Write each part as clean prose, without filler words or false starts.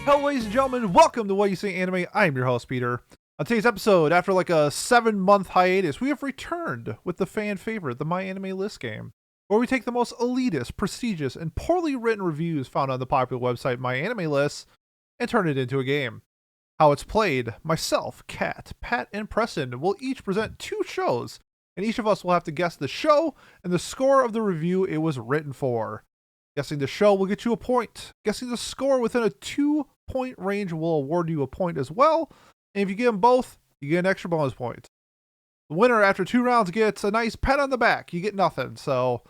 Hello, ladies and gentlemen, welcome to What You Say Anime. I'm your host, Peter. On today's episode, after like a 7-month hiatus, we have returned with the fan favorite, the MyAnimeList game, where we take the most elitist, prestigious, and poorly written reviews found on the popular website MyAnimeList and turn it into a game. How it's played, myself, Kat, Pat, and Preston will each present 2 shows, and each of us will have to guess the show and the score of the review it was written for. Guessing the show will get you a point. Guessing the score within a 2-point range will award you a point as well. And if you get them both, you get an extra bonus point. The winner after 2 rounds gets a nice pat on the back. You get nothing. So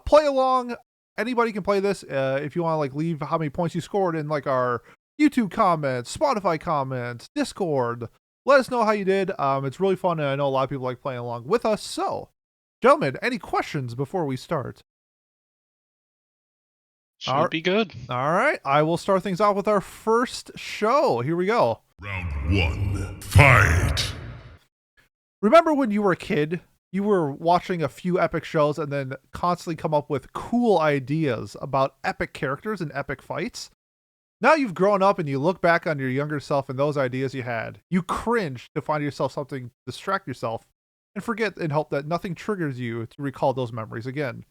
play along. Anybody can play this. If you want to like leave how many points you scored in like our YouTube comments, Spotify comments, Discord, let us know how you did. It's really fun, and I know a lot of people like playing along with us. So, gentlemen, any questions before we start? Should be good. All right, I will start things off with our first show. Here we go. Round 1, fight! Remember when you were a kid, you were watching a few epic shows and then constantly come up with cool ideas about epic characters and epic fights? Now you've grown up and you look back on your younger self and those ideas you had. You cringe to find yourself something to distract yourself and forget and hope that nothing triggers you to recall those memories again.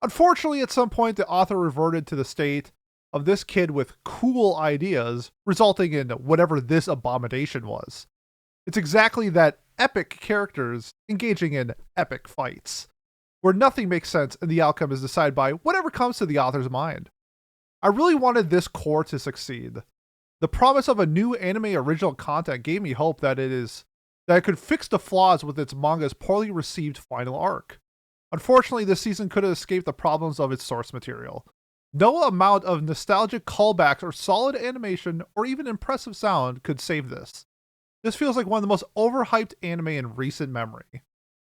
Unfortunately, at some point, the author reverted to the state of this kid with cool ideas, resulting in whatever this abomination was. It's exactly that epic characters engaging in epic fights, where nothing makes sense and the outcome is decided by whatever comes to the author's mind. I really wanted this core to succeed. The promise of a new anime original content gave me hope that it could fix the flaws with its manga's poorly received final arc. Unfortunately, this season couldn't escape the problems of its source material. No amount of nostalgic callbacks or solid animation or even impressive sound could save this. This feels like one of the most overhyped anime in recent memory.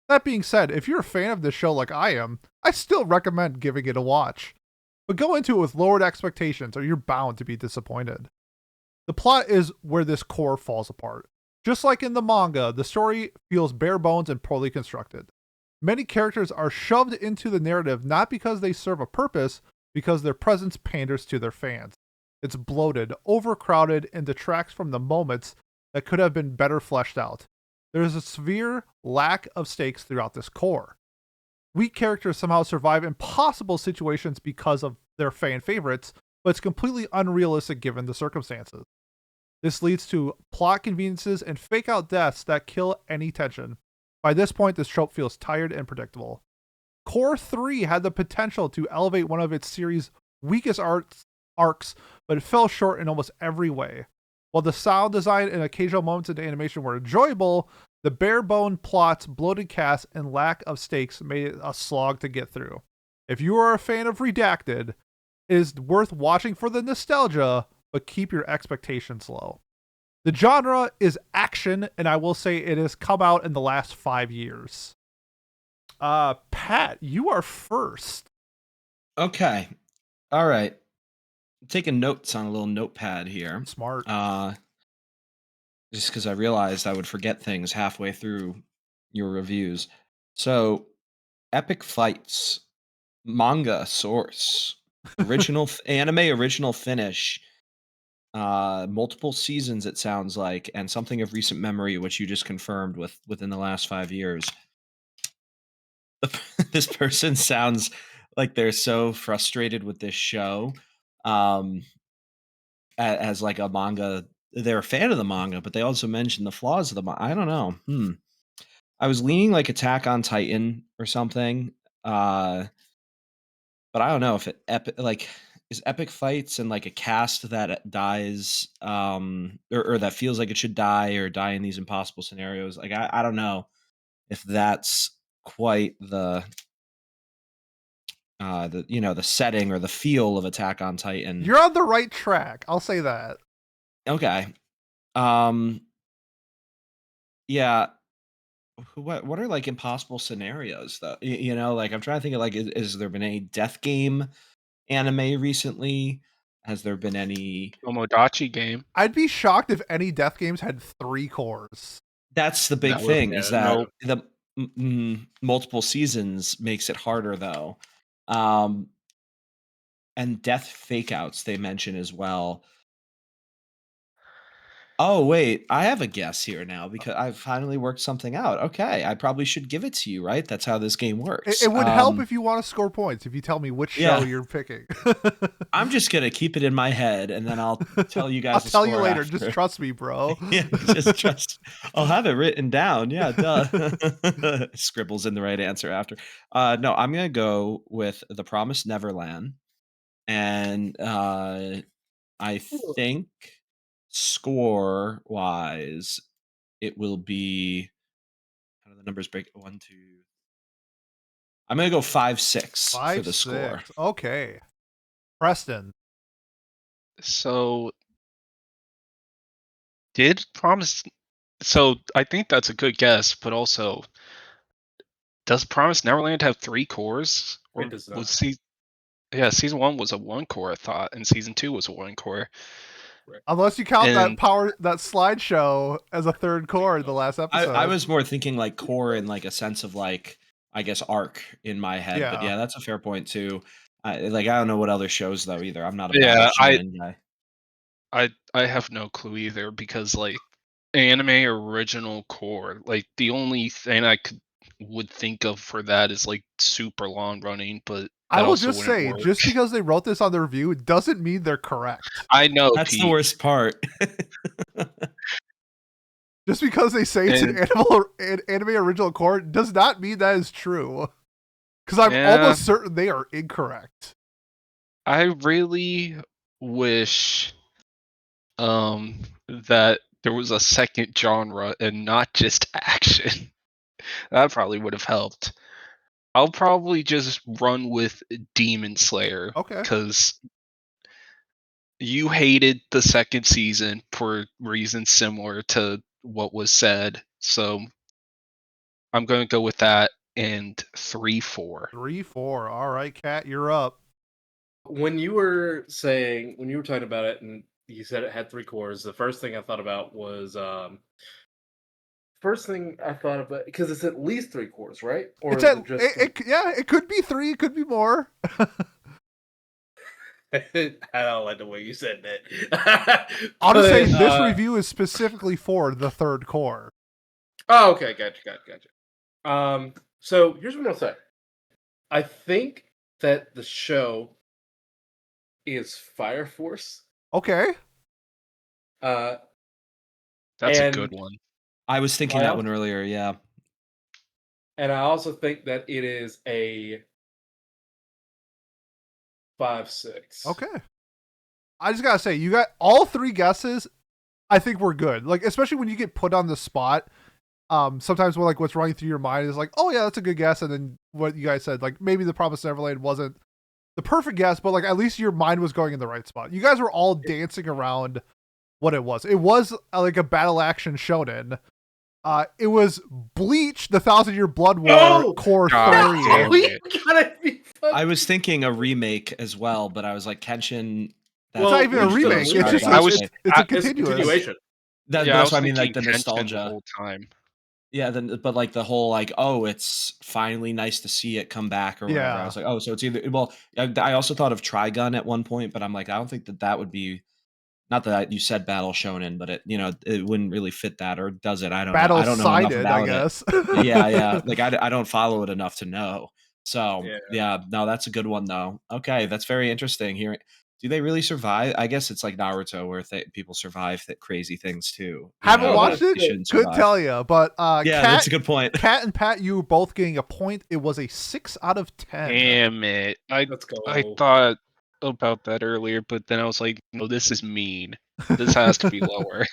That being said, if you're a fan of this show like I am, I still recommend giving it a watch. But go into it with lowered expectations or you're bound to be disappointed. The plot is where this core falls apart. Just like in the manga, the story feels bare bones and poorly constructed. Many characters are shoved into the narrative not because they serve a purpose, because their presence panders to their fans. It's bloated, overcrowded, and detracts from the moments that could have been better fleshed out. There is a severe lack of stakes throughout this core. Weak characters somehow survive impossible situations because of their fan favorites, but it's completely unrealistic given the circumstances. This leads to plot conveniences and fake out deaths that kill any tension. By this point, this trope feels tired and predictable. Core 3 had the potential to elevate one of its series' weakest arcs, but it fell short in almost every way. While the sound design and occasional moments in animation were enjoyable, the bare-bone plots, bloated cast, and lack of stakes made it a slog to get through. If you are a fan of Redacted, it is worth watching for the nostalgia, but keep your expectations low. The genre is action, and I will say it has come out in the last 5 years. Pat, you are first. Okay. All right. I'm taking notes on a little notepad here. Smart. Just because I realized I would forget things halfway through your reviews. So, epic fights, manga source, original anime original finish. Multiple seasons, it sounds like, and something of recent memory, which you just confirmed within the last 5 years. This person sounds like they're so frustrated with this show. As like a manga, they're a fan of the manga, but they also mentioned the flaws of the manga. I don't know. I was leaning like Attack on Titan or something. But I don't know if it is epic fights and like a cast that dies or that feels like it should die or die in these impossible scenarios. Like I don't know if that's quite the the setting or the feel of Attack on Titan. You're on the right track. I'll say that. Okay. Yeah. What are like impossible scenarios though? Like I'm trying to think of like, is there been any death game anime recently? Has there been any Tomodachi game? I'd be shocked if any death games had 3 cores. That's the big No, thing, yeah, is that no. the multiple seasons makes it harder though. And death fake outs they mention as well. Oh, wait, I have a guess here now because I've finally worked something out. Okay, I probably should give it to you, right? That's how this game works. It would help if you want to score points if you tell me which show Yeah. you're picking. I'm just gonna keep it in my head, and then I'll tell you guys I'll the tell you score later. after. Just trust me, bro. Yeah, just trust. I'll have it written down. Yeah, duh. Scribbles in the right answer after. No, I'm gonna go with The Promised Neverland, and I think score wise, it will be. How do the numbers break? 1, 2. I'm gonna go 5-6 for the score. 5-6. Okay. Preston. So did Promise? So I think that's a good guess, but also, does Promise Neverland have 3 cores? Or It does was not. season 1 was a 1 core, I thought, and season 2 was a 1 core. Unless you count And that slideshow as a third core in the last episode. I was more thinking like core in like a sense of like I guess arc in my head, but Yeah. yeah, that's a fair point too. I don't know what other shows though either. I'm not a Yeah, Battle Shonen guy. I have no clue either, because like anime original core, like the only thing would think of for that is like super long running, but I that will also just wouldn't say, work. just because they wrote this on the review doesn't mean they're correct. I know, That's the Pete. worst part. Just because they say it's And- an anime original core does not mean that is true. Because I'm Yeah. almost certain they are incorrect. I really wish that there was a second genre and not just action. That probably would have helped. I'll probably just run with Demon Slayer. Okay. Because you hated the second season for reasons similar to what was said. So I'm going to go with that and 3-4. 3-4. All right, Kat, you're up. When you were talking about it, and you said it had 3 cores, the first thing I thought about was because it's at least 3 cores, right? Or It's is at, it just it could be 3, it could be more. I don't like the way you said that. I'll just say But, this review is specifically for the third core. Oh, okay, gotcha. So here's what I'll say. I think that the show is Fire Force. Okay. That's a good And- one. I was thinking Kyle? that one earlier, yeah. And I also think that it is a 5-6. Okay. I just gotta say, you got all 3 guesses. I think we're good. Like, especially when you get put on the spot. Sometimes when, like, what's running through your mind is like, oh yeah, that's a good guess, and then what you guys said, like maybe the Promised Neverland wasn't the perfect guess, but like at least your mind was going in the right spot. You guys were all dancing around what it was. It was like a battle action shonen. It was Bleach, the 1,000-Year Blood War No! Core God 3. damn We it. gotta be fucking- I was thinking a remake as well, but I was like Kenshin. It's not even a Bleach remake. doesn't It's just start it's, that way. it's a It's a continuous. continuation. That's I was what I mean, like the thinking Kenshin nostalgia. the whole time. Yeah, but like the whole like, oh, it's finally nice to see it come back or whatever. Yeah. I was like, oh, so it's either. Well, I also thought of Trigun at one point, but I'm like, I don't think that would be. Not that you said Battle Shonen, but it wouldn't really fit that, or does it? I don't know. Battle I don't know enough sided, I about guess. it. Yeah. Like I don't follow it enough to know. So Yeah. no, that's a good one though. Okay, that's very interesting. Here, do they really survive? I guess it's like Naruto, where people survive crazy things too. You Haven't know, watched but it. they shouldn't Couldn't survive. tell you, but Yeah, Kat, that's a good point. Kat and Pat, you were both getting a point. It was a 6 out of 10. Damn it. Let's go. I thought about that earlier, but then I was like, no, this is mean. This has to be lower.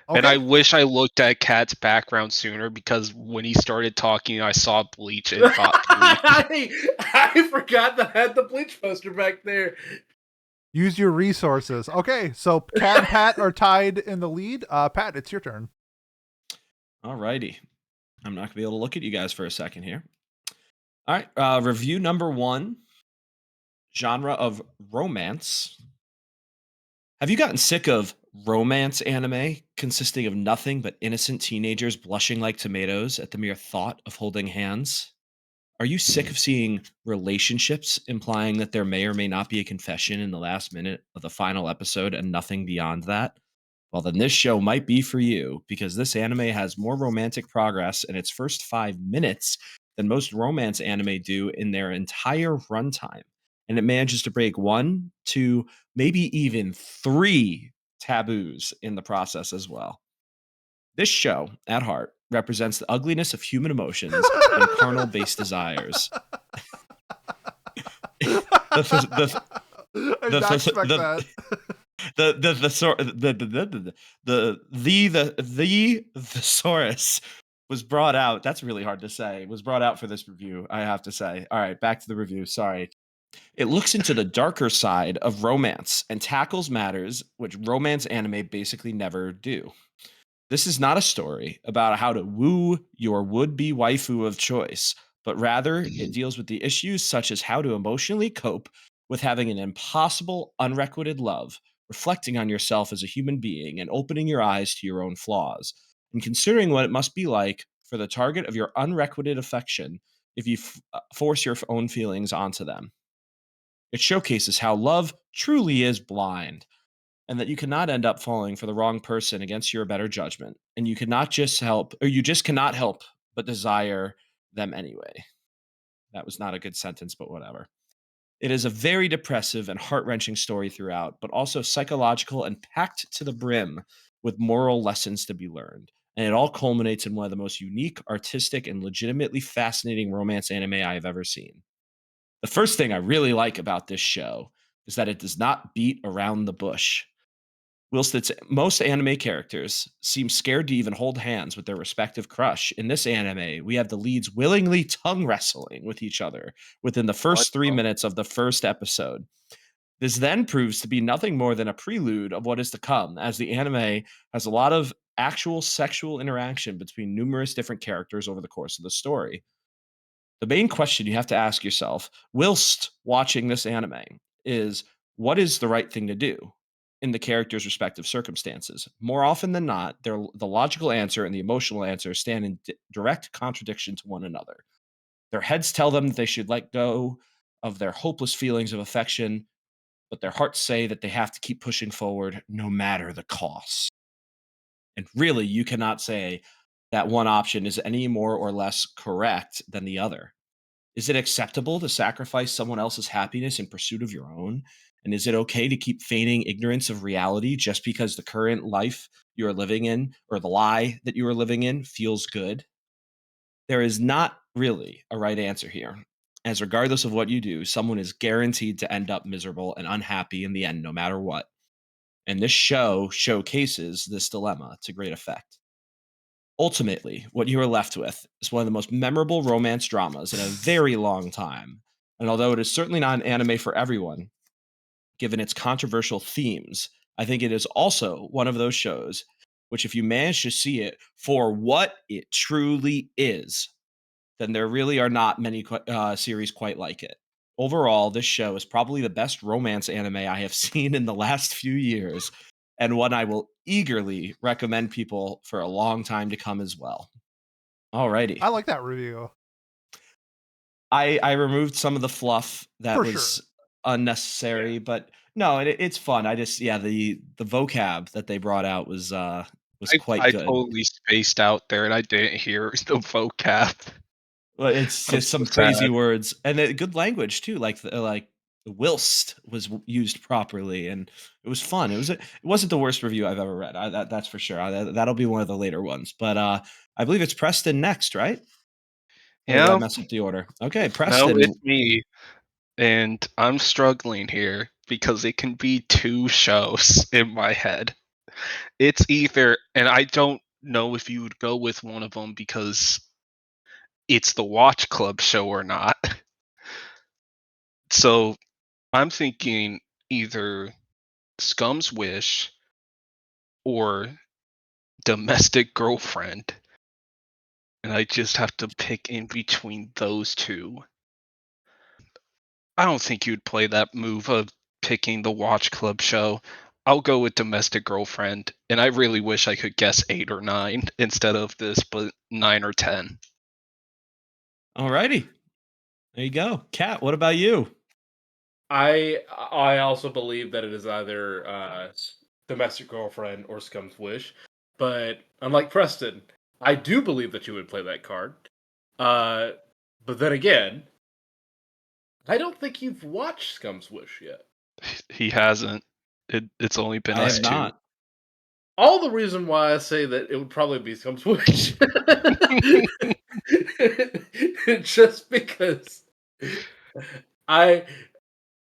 Okay. And I wish I looked at Kat's background sooner, because when he started talking, I saw Bleach and thought Bleach. I forgot that I had the Bleach poster back there. Use your resources. Okay, so Kat and Pat are tied in the lead. Pat, it's your turn. Alrighty. I'm not gonna be able to look at you guys for a second here. All right. Review number 1. Genre of romance. Have you gotten sick of romance anime consisting of nothing but innocent teenagers blushing like tomatoes at the mere thought of holding hands? Are you sick of seeing relationships implying that there may or may not be a confession in the last minute of the final episode and nothing beyond that? Well, then this show might be for you because this anime has more romantic progress in its first 5 minutes than most romance anime do in their entire runtime. And it manages to break 1, 2, maybe even 3 taboos in the process as well. This show, at heart, represents the ugliness of human emotions and carnal based desires. the, the, I did the, not the, expect the, that. the thesaurus was brought out. That's really hard to say. Was brought out for this review, I have to say. All right, back to the review. Sorry. It looks into the darker side of romance and tackles matters which romance anime basically never do. This is not a story about how to woo your would-be waifu of choice, but rather it deals with the issues such as how to emotionally cope with having an impossible, unrequited love, reflecting on yourself as a human being, and opening your eyes to your own flaws, and considering what it must be like for the target of your unrequited affection if you force your own feelings onto them. It showcases how love truly is blind and that you cannot end up falling for the wrong person against your better judgment. And you cannot just help, or you just cannot help but desire them anyway. That was not a good sentence, but whatever. It is a very depressive and heart wrenching story throughout, but also psychological and packed to the brim with moral lessons to be learned. And it all culminates in one of the most unique, artistic, and legitimately fascinating romance anime I have ever seen. The first thing I really like about this show is that it does not beat around the bush. Whilst its most anime characters seem scared to even hold hands with their respective crush, in this anime, we have the leads willingly tongue wrestling with each other within the What first 3 minutes the? of the first episode. This then proves to be nothing more than a prelude of what is to come, as the anime has a lot of actual sexual interaction between numerous different characters over the course of the story. The main question you have to ask yourself whilst watching this anime is what is the right thing to do in the character's respective circumstances? More often than not, the logical answer and the emotional answer stand in direct contradiction to one another. Their heads tell them that they should let go of their hopeless feelings of affection, but their hearts say that they have to keep pushing forward no matter the cost. And really, you cannot say that one option is any more or less correct than the other. Is it acceptable to sacrifice someone else's happiness in pursuit of your own? And is it okay to keep feigning ignorance of reality just because the current life you are living in or the lie that you are living in feels good? There is not really a right answer here, as regardless of what you do, someone is guaranteed to end up miserable and unhappy in the end, no matter what. And this show showcases this dilemma to great effect. Ultimately, what you are left with is one of the most memorable romance dramas in a very long time. And although it is certainly not an anime for everyone, given its controversial themes, I think it is also one of those shows which, if you manage to see it for what it truly is, then there really are not many series quite like it. Overall, this show is probably the best romance anime I have seen in the last few years, and one I will eagerly recommend people for a long time to come as well. Alrighty. I like that review. I removed some of the fluff that For was sure. unnecessary, Yeah. but no, it's fun. I just the vocab that they brought out was quite I good. totally spaced out there and I didn't hear the vocab. Well, it's I'm just so some crazy sad. words and good language too. Like whilst was used properly, and it was fun. It wasn't the worst review I've ever read. That's for sure. That'll be one of the later ones. But I believe it's Preston next, right? Or did I Yeah, mess up the order? Okay, no, Preston. it's me. And I'm struggling here because it can be two shows in my head. It's either, and I don't know if you would go with one of them because it's the Watch Club show or not. So I'm thinking either Scum's Wish or Domestic Girlfriend. And I just have to pick in between those two. I don't think you'd play that move of picking the Watch Club show. I'll go with Domestic Girlfriend, and I really wish I could guess 8 or 9 instead of this, but 9 or 10. Alrighty, there you go. Kat, what about you? I also believe that it is either Domestic Girlfriend or Scum's Wish, but unlike Preston, I do believe that you would play that card. But then again, I don't think you've watched Scum's Wish yet. He hasn't. It's only been I us have two. not. All the reason why I say that it would probably be Scum's Wish. Just because I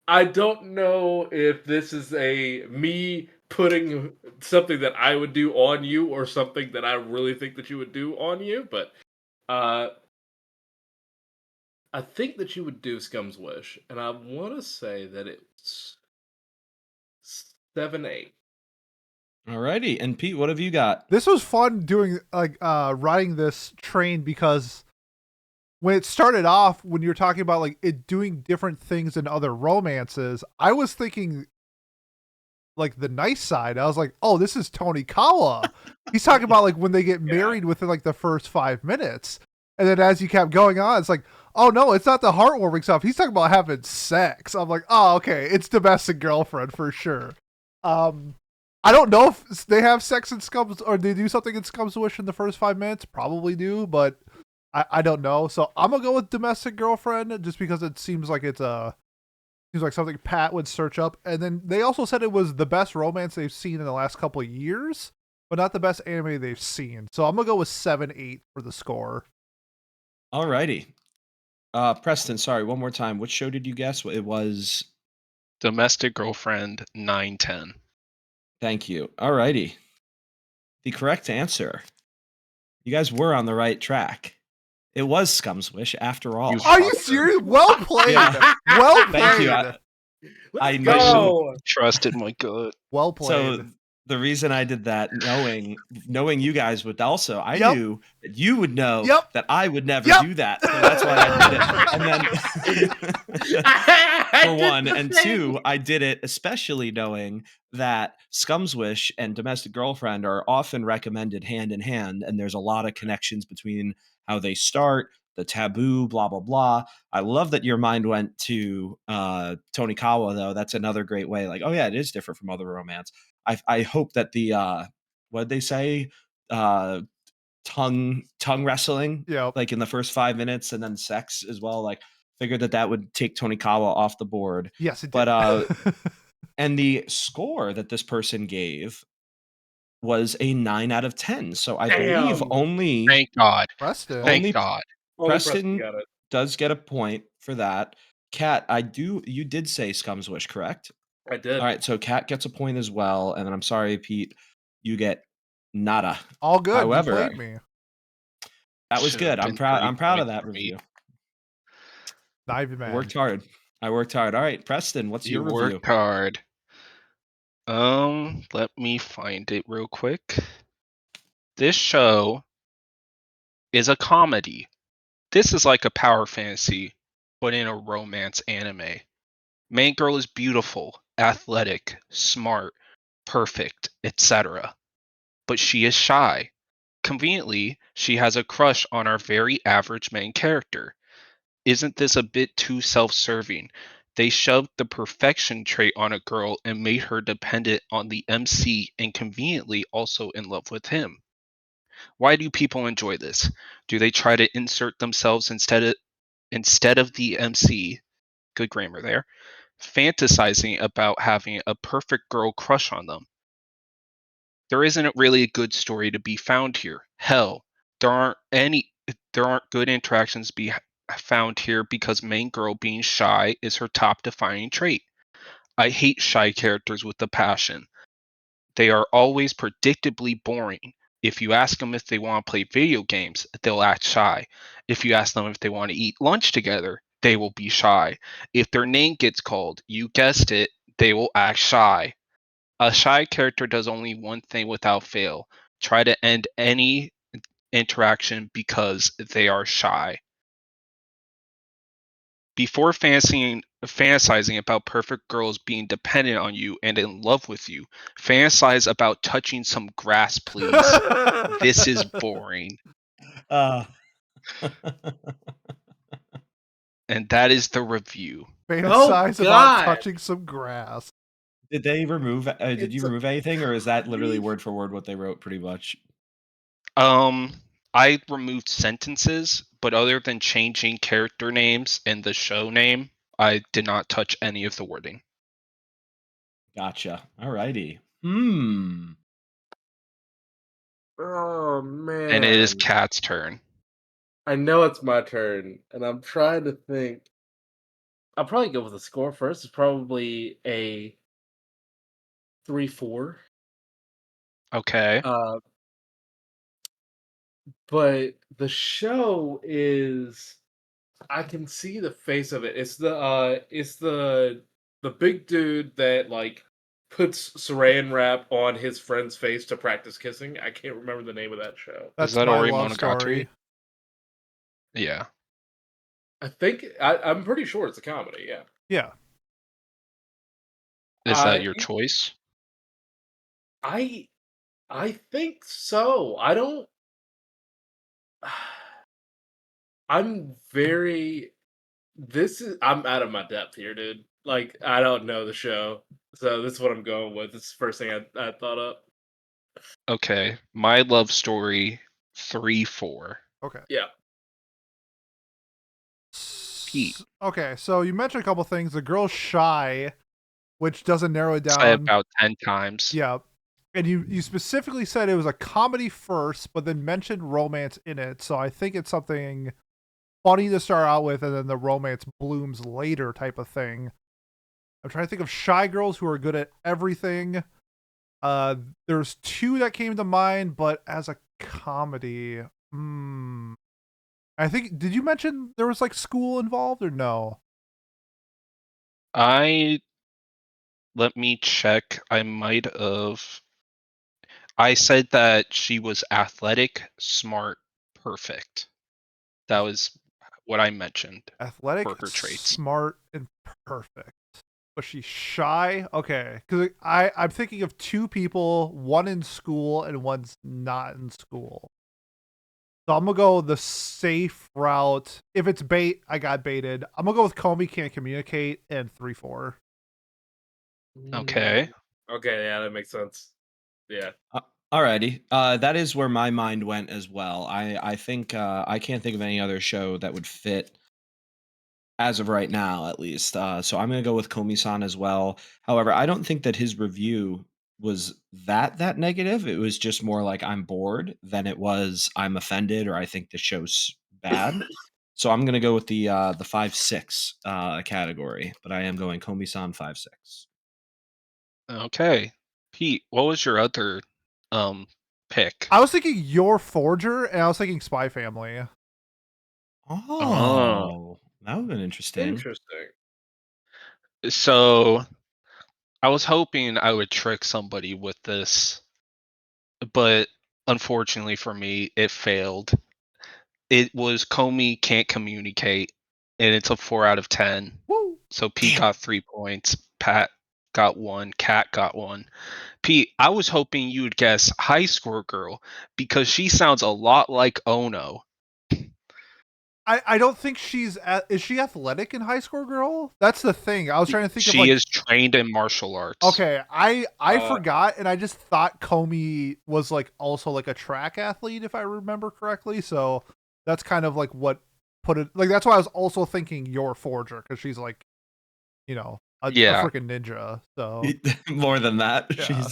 don't know if this is a me putting something that I would do on you or something that I really think that you would do on you, but I think that you would do Scum's Wish, and I want to say that it's 7-8. Alrighty, and Pete, what have you got? This was fun doing riding this train because when it started off, when you were talking about like it doing different things in other romances, I was thinking like the nice side. I was like, oh, this is Tony Kawa. He's talking about like when they get married within like the first 5 minutes. And then as you kept going on, it's like, oh no, it's not the heartwarming stuff. He's talking about having sex. I'm like, oh, okay, it's Domestic Girlfriend for sure. I don't know if they have sex in Scum's or they do something in Scum's Wish in the first 5 minutes. Probably do, but I don't know. So I'm gonna go with Domestic Girlfriend just because it seems like seems like something Pat would search up. And then they also said it was the best romance they've seen in the last couple of years, but not the best anime they've seen. So I'm gonna go with 7-8 for the score. Alrighty. Preston, sorry, one more time. Which show did you guess? It was. Domestic Girlfriend 910. Thank you. Alrighty. The correct answer. You guys were on the right track. It was Scum's Wish after all. Are you serious? Well played. Yeah. Well played. Thank you. I Let's knew. go. Trusted my gut. Well played. So the reason I did that, knowing you guys would also, I Yep. knew that you would know Yep. that I would never Yep. do that. So that's why I did it. And then for one, and two, I did it especially knowing that Scum's Wish and Domestic Girlfriend are often recommended hand in hand, and there's a lot of connections between how they start, the taboo, blah blah blah. I love that your mind went to Tony Kawa, though. That's another great way. Like, oh yeah, it is different from other romance. I hope that the what'd they say? Tongue wrestling, Yep. like in the first 5 minutes, and then sex as well. Like, figured that would take Tony Kawa off the board. Yes, it did. But and the score that this person gave was a 9 out of 10. So I believe Damn. only Thank God. Preston. Thank Only- God. Only Preston got it. does get a point for that. Kat, you did say Scum's Wish, correct? I did. All right, so Kat gets a point as well, and then I'm sorry, Pete, you get nada. All good. However, You played me. That was Should've good. I'm been proud. 3 I'm proud of points that for me. review. Not even I mad. worked hard. All right, Preston, what's You your review? worked hard. Let me find it real quick. This show is a comedy. This is like a power fantasy, but in a romance anime. Main girl is beautiful, athletic, smart, perfect, etc. But she is shy. Conveniently, she has a crush on our very average main character. Isn't this a bit too self-serving? They shoved the perfection trait on a girl and made her dependent on the MC and conveniently also in love with him. Why do people enjoy this? Do they try to insert themselves instead of the MC? Good grammar there. Fantasizing about having a perfect girl crush on them. There isn't really a good story to be found here. Hell, there aren't good interactions to be found here because main girl being shy is her top defining trait. I hate shy characters with a passion. They are always predictably boring. If you ask them if they want to play video games, they'll act shy. If you ask them if they want to eat lunch together, they will be shy. If their name gets called, you guessed it, they will act shy. A shy character does only one thing without fail: try to end any interaction because they are shy. Before fantasizing about perfect girls being dependent on you and in love with you, fantasize about touching some grass, please. This is boring. Uh, And that is the review. Fantasize about God. touching some grass. Did they remove? Did you It's a remove anything, or is that literally pretty word for word what they wrote, pretty much? I removed sentences, but other than changing character names and the show name, I did not touch any of the wording. Gotcha. Alrighty. Oh And it is man. Kat's turn. I know it's my turn, and I'm trying to think. I'll probably go with the score first. It's probably a 3-4. Okay. Uh, but the show is I can see the face of it. It's the big dude that like puts saran wrap on his friend's face to practice kissing. I can't remember the name of that show. Is That's that My Ori Love Monogatari? Story. Yeah. I'm pretty sure it's a comedy, yeah. Yeah. Is that I your choice? I I think so. I don't I'm very I'm out of my depth here, dude. Like I don't know the show. So this is what I'm going with. This is the first thing I thought up. Okay. My Love Story 3-4. Okay. Yeah. Pete. Okay, so you mentioned a couple things. The girl's shy, which doesn't narrow it Say down. about 10 times. Yeah. And you specifically said it was a comedy first, but then mentioned romance in it. So I think it's something funny to start out with, and then the romance blooms later type of thing. I'm trying to think of shy girls who are good at everything. There's two that came to mind, but as a comedy, I think, did you mention there was like school involved or no? Let me check. I might have. I said that she was athletic, smart, perfect. That was what I mentioned Athletic, for her traits. smart, and perfect. Was she shy? Okay, because I'm thinking of two people, one in school and one's not in school. So I'm gonna go the safe route. If it's bait, I got baited. I'm gonna go with Comey can't communicate and 3-4. Okay. Okay, yeah, that makes sense. Yeah. Alrighty. That is where my mind went as well. I think I can't think of any other show that would fit as of right now, at least. So I'm gonna go with Komi-san as well. However, I don't think that his review was that negative. It was just more like I'm bored than it was I'm offended or I think the show's bad. So I'm gonna go with the 5-6 category, but I am going Komi-san 5-6. Okay. Pete, what was your other pick? I was thinking Your Forger, and I was thinking Spy Family. Oh. Oh, that would have been interesting. Interesting. So I was hoping I would trick somebody with this, but unfortunately for me, it failed. It was Comey can't communicate, and it's a 4 out of 10. Woo! So Pete Damn it. got 3 points, Pat got 1, Kat got 1. Pete, I was hoping you would guess High Score Girl because she sounds a lot like Ono. I don't think is she athletic in High Score Girl? That's the thing. I was trying to think of She like, is trained in martial arts. okay, I Uh, forgot, and I just thought Comey was like also like a track athlete, if I remember correctly. So that's kind of like what put it like. That's why I was also thinking Your Forger, because she's like, a Yeah, freaking ninja. So More than that, yeah,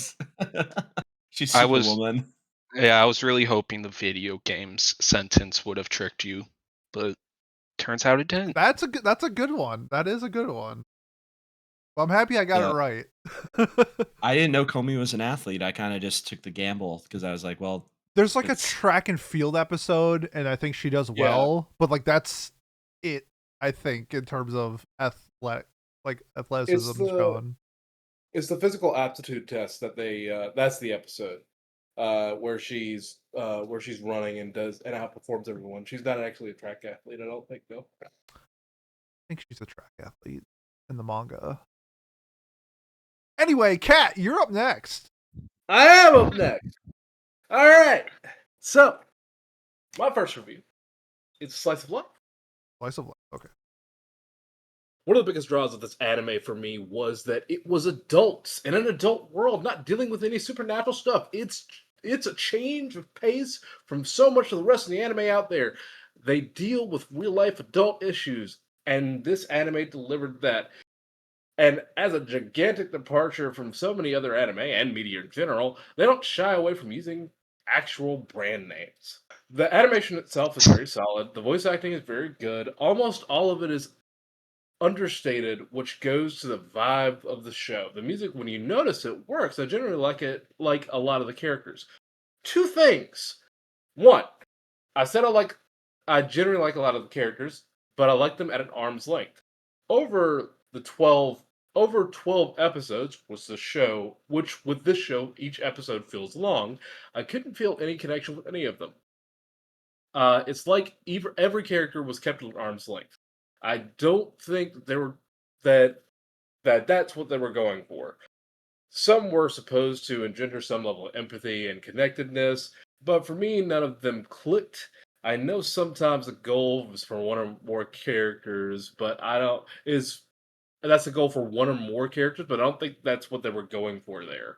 she's I was Superwoman. I was really hoping the video games sentence would have tricked you, but turns out it didn't. that's a good one. That is a good one. Well, I'm happy I got it Yeah. right. I didn't know Comey was an athlete. I kind of just took the gamble because I was like, well, There's like a it's track and field episode, and I think she does Yeah. well, but like that's it. I think in terms of it's athleticism the shown. it's the physical aptitude test that that's the episode where she's running and outperforms everyone. She's not actually a track athlete, I don't think though. I think she's a track athlete in the manga. Anyway, Kat, you're up next. I am up next. All right. So, my first review. It's a slice of life. Slice of life. Okay. one of the biggest draws of this anime for me was that it was adults in an adult world, not dealing with any supernatural stuff. It's a change of pace from so much of the rest of the anime out there. They deal with real life adult issues, and this anime delivered that. And as a gigantic departure from so many other anime and media in general, they don't shy away from using actual brand names. The animation itself is very solid. The voice acting is very good. Almost all of it is understated, which goes to the vibe of the show. The music, when you notice it, works. I generally like it, like a lot of the characters. Two things. One, I said I generally like a lot of the characters, but I like them at an arm's length. Over the 12 over 12 episodes was the show, which with this show each episode feels long. I couldn't feel any connection with any of them. It's like every character was kept at arm's length. I don't think they were that that's what they were going for. Some were supposed to engender some level of empathy and connectedness, but for me, none of them clicked. I know sometimes the goal is for one or more characters, but I don't is that's the goal for one or more characters, but I don't think that's what they were going for there.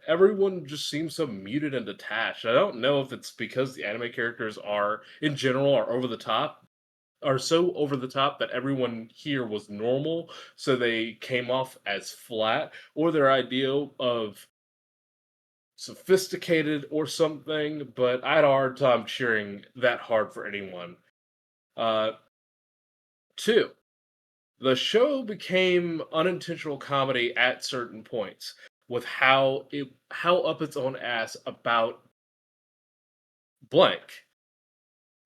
Everyone just seems so muted and detached. I don't know if it's because the anime characters are, in general, are over the top, are so over the top that everyone here was normal, so they came off as flat, or their ideal of sophisticated or something. But I had a hard time cheering that hard for anyone. Uh, Two, the show became unintentional comedy at certain points with how up its own ass about blank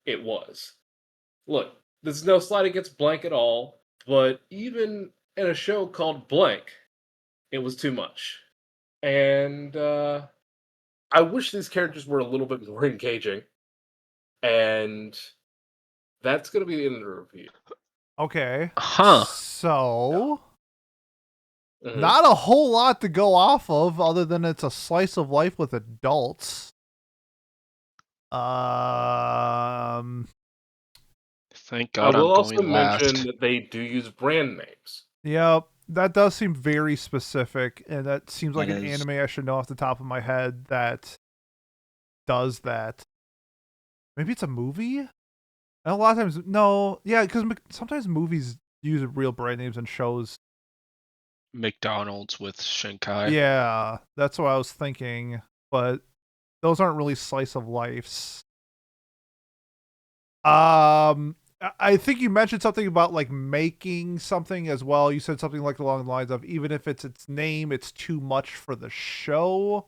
it was. Look, there's no slight against blank at all, but even in a show called Blank, it was too much. And I wish these characters were a little bit more engaging. And that's gonna be the end of the review. Okay. Huh. So, Mhm. not a whole lot to go off of other than it's a slice of life with adults. Thank I God I'm will also going mention last. that they do use brand names. Yep, that does seem very specific, and that seems like That an is- anime I should know off the top of my head that does that. Maybe it's a movie? And a lot of times, no, yeah, because sometimes movies use real brand names and shows. McDonald's with Shinkai. Yeah, that's what I was thinking, but those aren't really slice of lifes. I think you mentioned something about like making something as well. You said something like along the lines of even if it's its name, it's too much for the show.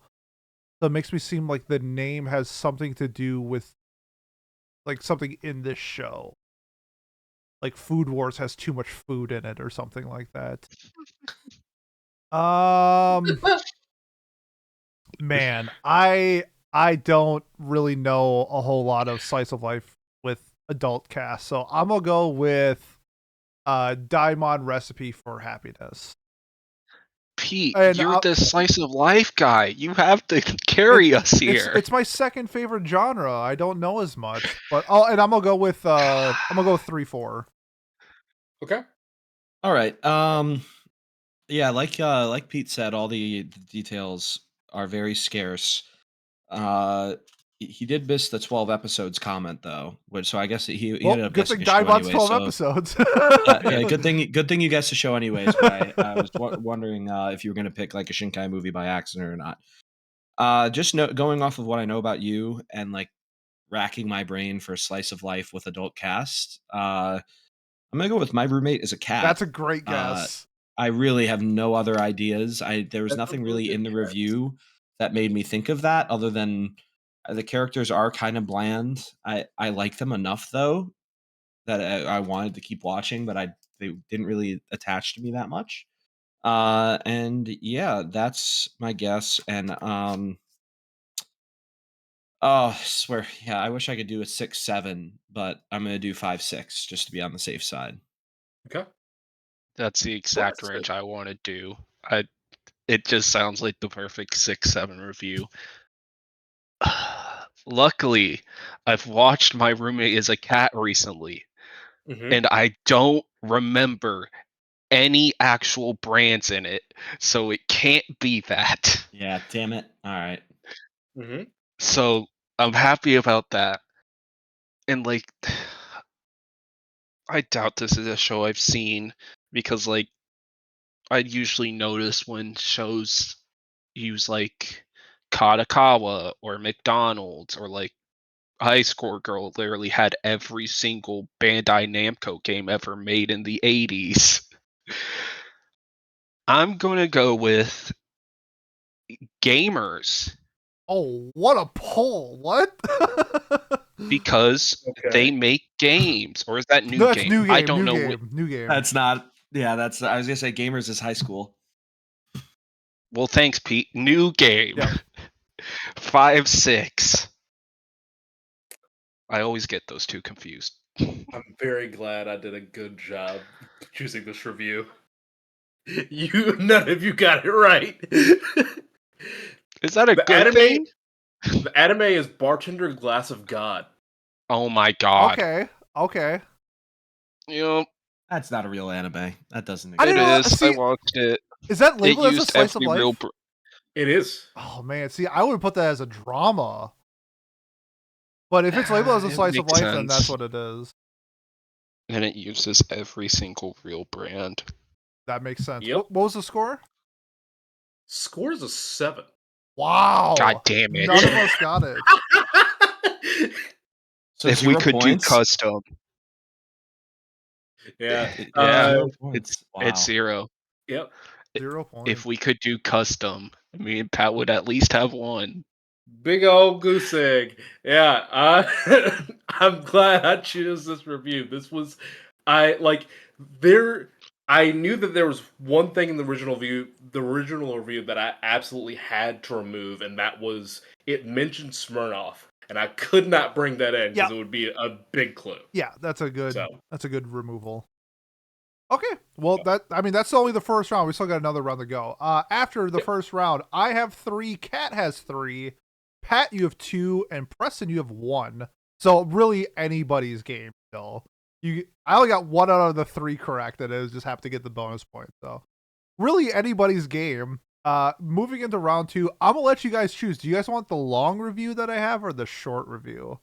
So it makes me seem like the name has something to do with like something in this show. Like Food Wars has too much food in it or something like that. Man, I don't really know a whole lot of slice of life with adult cast, so I'm gonna go with Daimon Recipe for Happiness. Pete, And you're the slice of life guy. You have to carry us here. it's my second favorite genre. I don't know as much, but and I'm gonna go with 3-4. Okay. All right. Yeah, like Pete said, all the details are very scarce. He did miss the 12 episodes comment though, which so I guess he Well, ended up good guessing thing the show Daimon's anyway. 12 So episodes. yeah, good thing you guessed the show anyways. But I was wondering if you were gonna pick like a Shinkai movie by accident or not. Just going off of what I know about you and like racking my brain for a slice of life with adult cast. I'm gonna go with My Roommate is a Cat. That's a great Uh, guess. I really have no other ideas. There was That's a nothing really really good in the guess. review that made me think of that, other than the characters are kind of bland. I like them enough though that I wanted to keep watching, but they didn't really attach to me that much. And yeah, that's my guess. And oh, I swear, yeah, I wish I could do a 6-7, but I'm gonna do 5-6 just to be on the safe side. Okay. That's the exact Classic. range I want to do. It just sounds like the perfect 6-7 review. Luckily, I've watched My Roommate is a Cat recently. and I don't remember any actual brands in it, so it can't be that. Yeah, damn it. All right. Mm-hmm. So I'm happy about that. And like, I doubt this is a show I've seen because like I'd usually notice when shows use like Kadakawa or McDonald's or like High Score Girl literally had every single Bandai Namco game ever made in the 80s. I'm gonna go with Gamers Oh, what a poll! What? because they Okay. make games, or is that New No, that's Game? new I game. don't New know. game. New game. That's not. Yeah, that's. I was gonna say Gamers is high school. Well, thanks, Pete. New Game. Yep. 5-6. I always get those two confused. I'm very glad I did a good job choosing this review. None of you got it right. Is that a The good thing? The anime is Bartender Glass of God. Oh my god. Okay. Okay. You know, That's not a real anime. That doesn't I it exist. didn't know. is. I See, watched it. is that It labeled as a used slice of every real. life? It is. Oh man, see, I would put that as a drama. But if it's labeled as a It slice of makes life, then that's sense. what it is. And it uses every single real brand. That makes sense. Yep. What was the score? Score is a 7. Wow. God damn it. None of us got it. So If we 0 could points. do custom, Yeah. yeah, 0 it's points. Wow. it's 0. Yep. 0 points. If we could do custom, me and Pat would at least have one. Big old goose egg. Yeah. I'm glad I chose this review. This was I knew that there was one thing in the original review that I absolutely had to remove, and that was it mentioned Smirnoff, and I could not bring that in because Yeah. it would be a big clue. Yeah, that's a good So. removal. Okay. Well, that's only the first round. We still got another round to go. After the first round, I have 3, Kat has 3, Pat you have 2, and Preston you have 1. So really anybody's game still. I only got 1 out of the 3 correct, and it just have to get the bonus point. So really anybody's game. Moving into round 2, I'm gonna let you guys choose. Do you guys want the long review that I have or the short review?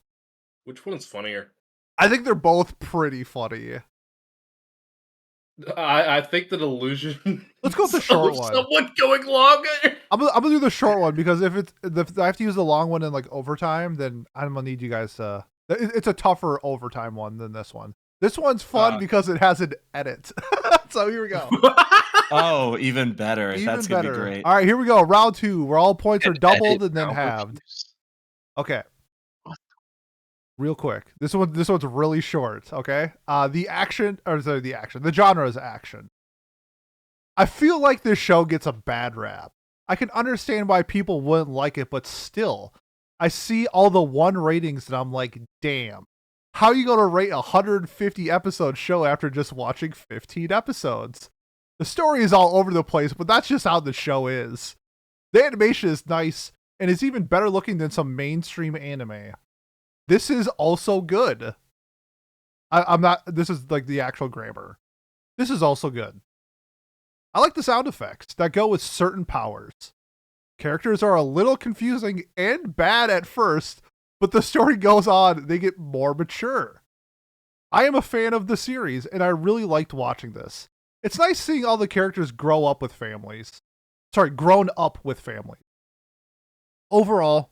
Which one's funnier? I think they're both pretty funny. I think the delusion. Let's go with the short one. Someone going longer. I'm gonna do the short one because if I have to use the long one in like overtime, then I'm gonna need you guys to. It's a tougher overtime one than this one. This one's fun because it has an edit. So here we go. Oh, even better. Even That's gonna better. be great. All right, here we go. Round 2, where all points are And doubled edit and then now halved. reviews. Okay. Real quick. This one's really short, okay? The genre is action. I feel like this show gets a bad rap. I can understand why people wouldn't like it, but still, I see all the 1 ratings and I'm like, damn. How are you going to rate a 150 episode show after just watching 15 episodes? The story is all over the place, but that's just how the show is. The animation is nice, and is even better looking than some mainstream anime. This is also good. This is like the actual grammar. This is also good. I like the sound effects that go with certain powers. Characters are a little confusing and bad at first, but the story goes on, they get more mature. I am a fan of the series, and I really liked watching this. It's nice seeing all the characters grown up with families. Overall,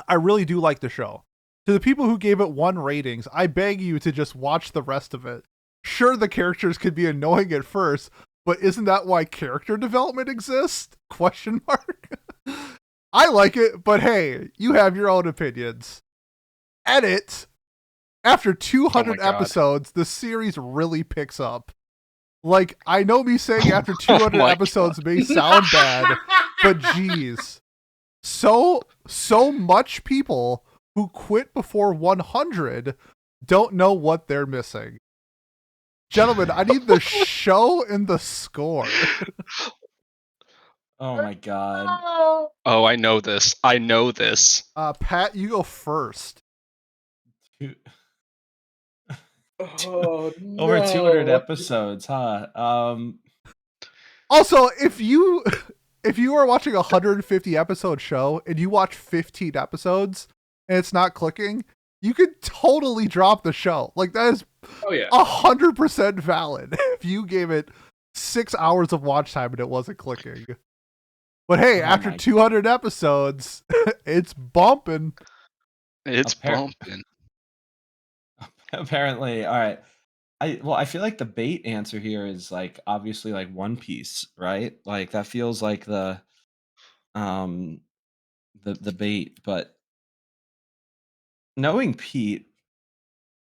I really do like the show. To the people who gave it 1 ratings, I beg you to just watch the rest of it. Sure, the characters could be annoying at first, but isn't that why character development exists? ? I like it, but hey, you have your own opinions. Edit. After 200 God. episodes, the series really picks up. Like, I know me saying after 200 my episodes may sound bad, but geez. So much people who quit before 100 don't know what they're missing. Gentlemen, I need the show and the score. Oh my god. Oh, I know this. Pat, you go first. Oh Over 200 no! episodes, huh? Also, if you are watching a 150 episode show and you watch 15 episodes and it's not clicking, you could totally drop the show. Like, that is Oh yeah. 100% valid if you gave it 6 hours of watch time and it wasn't clicking. But hey, Oh after my- 200 episodes, it's bumping. It's Appar- bumping. Apparently, all right. I feel like the bait answer here is like obviously like One Piece, right? Like that feels like um the bait, but knowing Pete,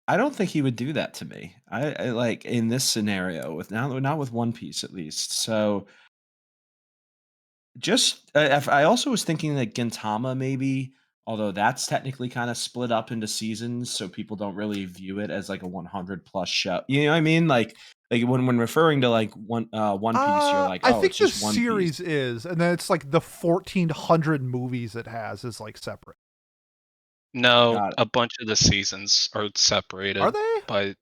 I don't think he would do that to me. I like in this scenario with now not with One Piece at least. So just I also was thinking that Gintama maybe, although that's technically kind of split up into seasons, so people don't really view it as like a 100 plus show. You know what I mean? Like when referring to like One Piece, you're like, I oh, think it's the just One series Piece. is, and then it's like the 1,400 movies it has is like separate. No, Got it. a bunch of the seasons are separated. Are they? By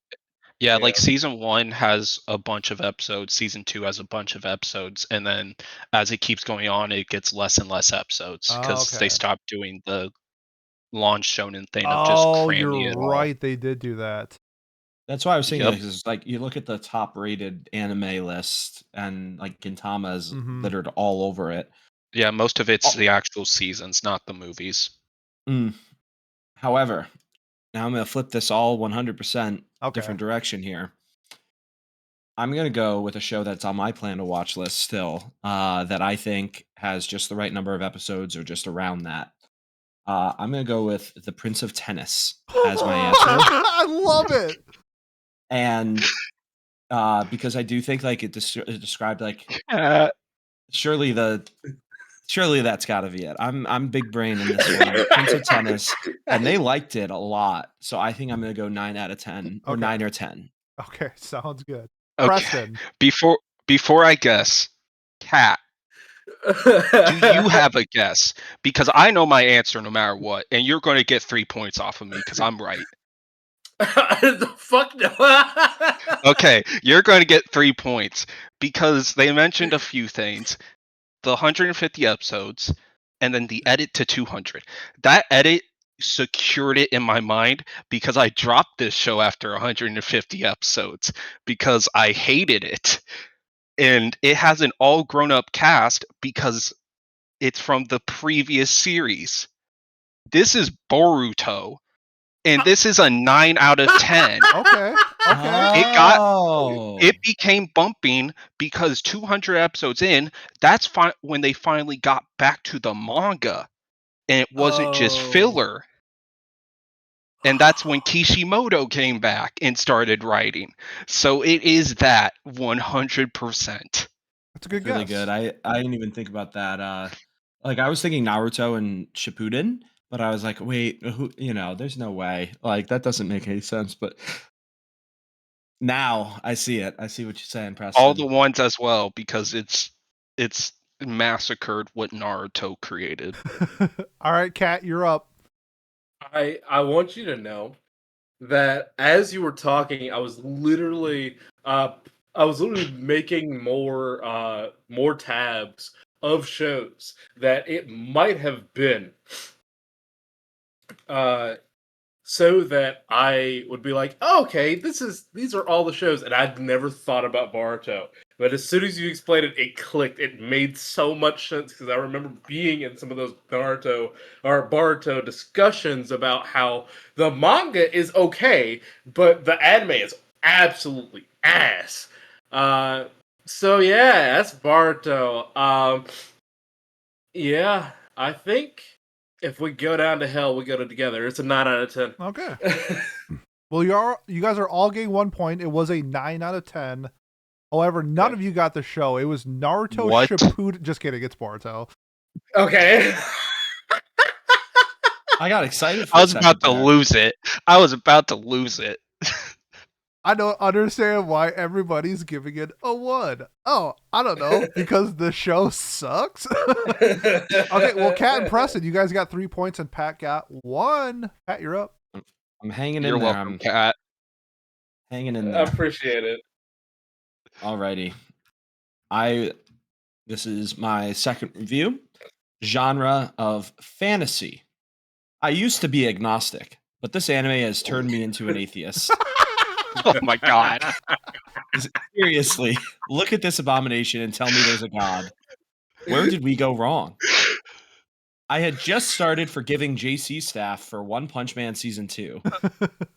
yeah, like Yeah. season 1 has a bunch of episodes, season 2 has a bunch of episodes, and then as it keeps going on, it gets less and less episodes Oh, because they okay. stop doing the launch shonen thing of just Oh, cramming you're it all. right. They did do that. That's why I was thinking Yep. because like you look at the top rated anime list and like Gintama's Mhm. littered all over it. Yeah, most of it's Oh. the actual seasons, not the movies. However, now I'm going to flip this all 100% Okay. different direction here. I'm going to go with a show that's on my plan to watch list still, that I think has just the right number of episodes or just around that. I'm going to go with The Prince of Tennis as my answer. I love it. And because I do think like it described like surely that's got to be it. I'm big brain in this one. Prince of Tennis, and they liked it a lot, so I think I'm gonna go 9 out of 10 or Okay. 9 or 10. Okay, sounds good. Okay. Preston. Before I guess, Kat, do you have a guess? Because I know my answer no matter what, and you're going to get 3 points off of me because I'm right. The fuck no. Okay, you're going to get 3 points because they mentioned a few things. The 150 episodes, and then the edit to 200. That edit secured it in my mind because I dropped this show after 150 episodes because I hated it. And it has an all grown up cast because it's from the previous series. This is Boruto, and this is a 9 out of 10. Okay. Okay. It became bumping because 200 episodes in, that's when they finally got back to the manga, and it wasn't just filler. And that's when Kishimoto came back and started writing. So it is that 100%. That's a good Really guess. good. I didn't even think about that. Like I was thinking Naruto and Shippuden, but I was like, wait, who? You know, there's no way. Like that doesn't make any sense. But now I see it. I see what you're saying, Preston. All the ones as well because it's massacred what Naruto created. All right, Kat, you're up. I want you to know that as you were talking, I was literally making more tabs of shows that it might have been so that I would be like, oh, okay, these are all the shows, and I'd never thought about Boruto. But as soon as you explained it, it clicked. It made so much sense because I remember being in some of those Naruto or Boruto discussions about how the manga is okay, but the anime is absolutely ass. So yeah, that's Boruto. Yeah, I think if we go down to hell, we go together. It's a 9 out of 10. Okay. Well, you guys are all getting 1 point. It was a 9 out of 10. However, none of you got the show. It was Naruto What? Shippuden. Just kidding. It's Boruto. Okay. I got excited. For I was about to lose it. I don't understand why everybody's giving it a 1. Oh, I don't know. Because the show sucks? Okay, well, Kat and Preston, you guys got 3 points and Pat got 1. Pat, you're up. I'm hanging You're in there. welcome, Kat. Hanging in I there. appreciate it. Alrighty. This is my second review. Genre of fantasy. I used to be agnostic, but this anime has turned me into an atheist. Oh my god. Seriously, look at this abomination and tell me there's a god. Where did we go wrong? I had just started forgiving JC staff for One Punch Man Season 2,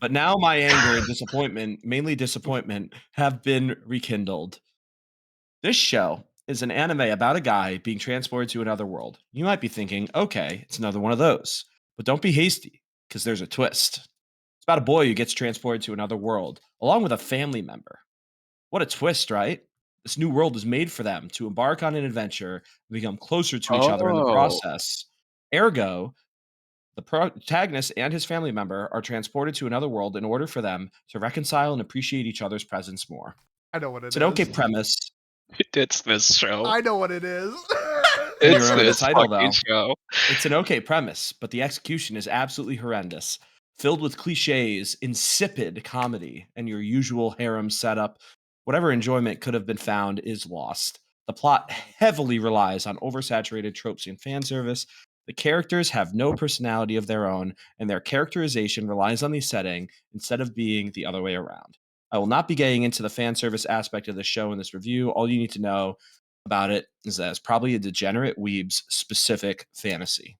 but now my anger and disappointment, mainly disappointment, have been rekindled. This show is an anime about a guy being transported to another world. You might be thinking, okay, it's another one of those. But don't be hasty, because there's a twist. It's about a boy who gets transported to another world, along with a family member. What a twist, right? This new world is made for them to embark on an adventure and become closer to each other in the Oh. process. Ergo, the protagonist and his family member are transported to another world in order for them to reconcile and appreciate each other's presence more. I know what it It's is. an okay premise. It's this show. I know what it is. And you It's remember the this title, fucking though. show. It's an okay premise, but the execution is absolutely horrendous. Filled with cliches, insipid comedy, and your usual harem setup. Whatever enjoyment could have been found is lost. The plot heavily relies on oversaturated tropes and fan service. The characters have no personality of their own, and their characterization relies on the setting instead of being the other way around. I will not be getting into the fan service aspect of the show in this review. All you need to know about it is that it's probably a degenerate weeb's specific fantasy.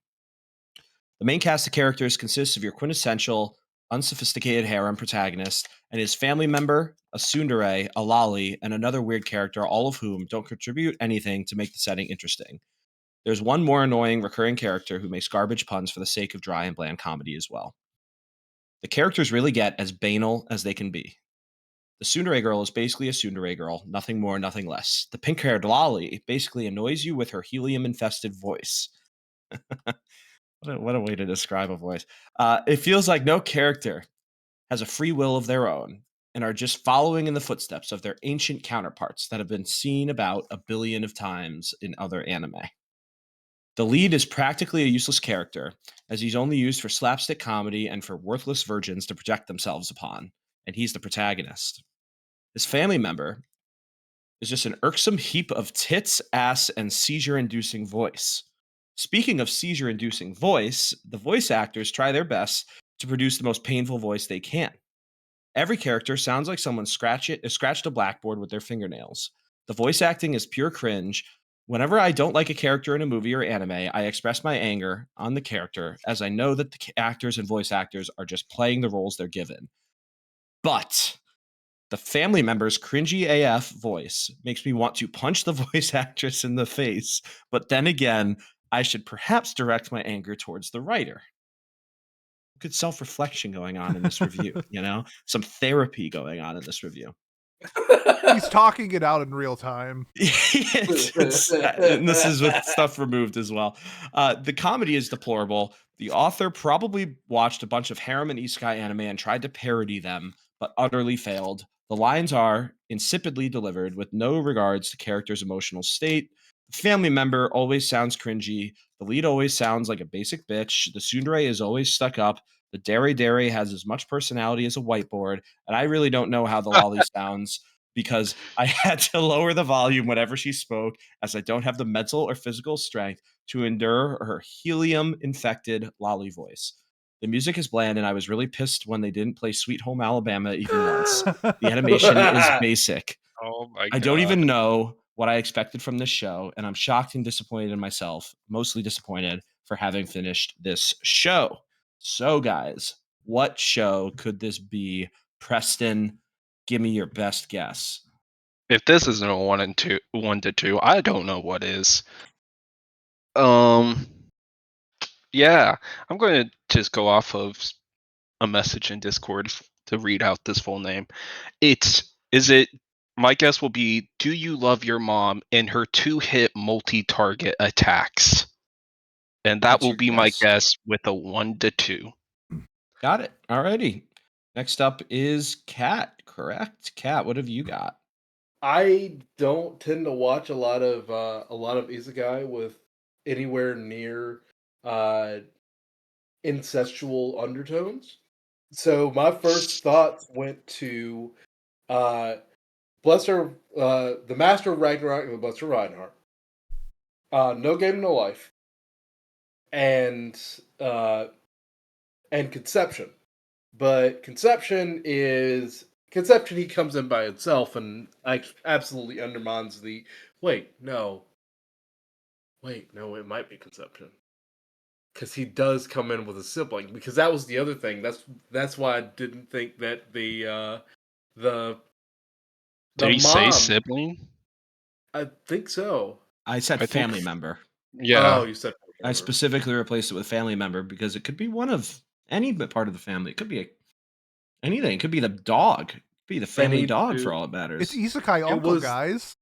The main cast of characters consists of your quintessential, unsophisticated harem protagonist and his family member, a tsundere, a lolly, and another weird character, all of whom don't contribute anything to make the setting interesting. There's one more annoying recurring character who makes garbage puns for the sake of dry and bland comedy as well. The characters really get as banal as they can be. The tsundere girl is basically a tsundere girl, nothing more, nothing less. The pink-haired lolly basically annoys you with her helium-infested voice. What a way to describe a voice. It feels like no character has a free will of their own and are just following in the footsteps of their ancient counterparts that have been seen about a billion of times in other anime. The lead is practically a useless character, as he's only used for slapstick comedy and for worthless virgins to project themselves upon, and he's the protagonist. His family member is just an irksome heap of tits, ass, and seizure inducing voice. Speaking of seizure inducing voice, the voice actors try their best to produce the most painful voice they can. Every character sounds like someone scratched a blackboard with their fingernails. The voice acting is pure cringe. Whenever I don't like a character in a movie or anime, I express my anger on the character, as I know that the actors and voice actors are just playing the roles they're given. But the family member's cringy AF voice makes me want to punch the voice actress in the face. But then again, I should perhaps direct my anger towards the writer. Good self-reflection going on in this review, some therapy going on in this review. He's talking it out in real time. And this is with stuff removed as well. The comedy is deplorable. The author probably watched a bunch of harem and isekai anime and tried to parody them, but utterly failed. The lines are insipidly delivered with no regards to character's emotional state. The family member always sounds cringy. The lead always sounds like a basic bitch. The tsundere is always stuck up. The dere has as much personality as a whiteboard, and I really don't know how the lolly sounds because I had to lower the volume whenever she spoke, as I don't have the mental or physical strength to endure her helium-infected lolly voice. The music is bland, and I was really pissed when they didn't play Sweet Home Alabama even once. The animation is basic. Oh my god. I don't even know what I expected from this show, and I'm shocked and disappointed in myself, mostly disappointed for having finished this show. So, guys, what show could this be? Preston, give me your best guess. If this isn't a 1 to 2, I don't know what is. Yeah, I'm going to just go off of a message in Discord to read out this full name. My guess will be, do you love your mom and her 2-hit multi-target attacks? And that That's will your be my guess. guess with a 1 to 2. Got it. Alrighty. Next up is Kat, correct? Kat, what have you got? I don't tend to watch a lot of isekai with anywhere near uh incestual undertones. So my first thoughts went to Blesser, the Master of Ragnarok and the Blesser Reinhardt. No Game No Life, and uh, Conception. But Conception. He comes in by itself and absolutely undermines the. Wait, no, it might be Conception because he does come in with a sibling. Because that was the other thing. That's why I didn't think that the Did he say mom. sibling? I think so. I said I think family member. Yeah. Oh, you said. I specifically replaced it with family member because it could be one of any part of the family. It could be anything. It could be the dog. It could be the family dog for all it matters. It's Isekai Uncle, guys.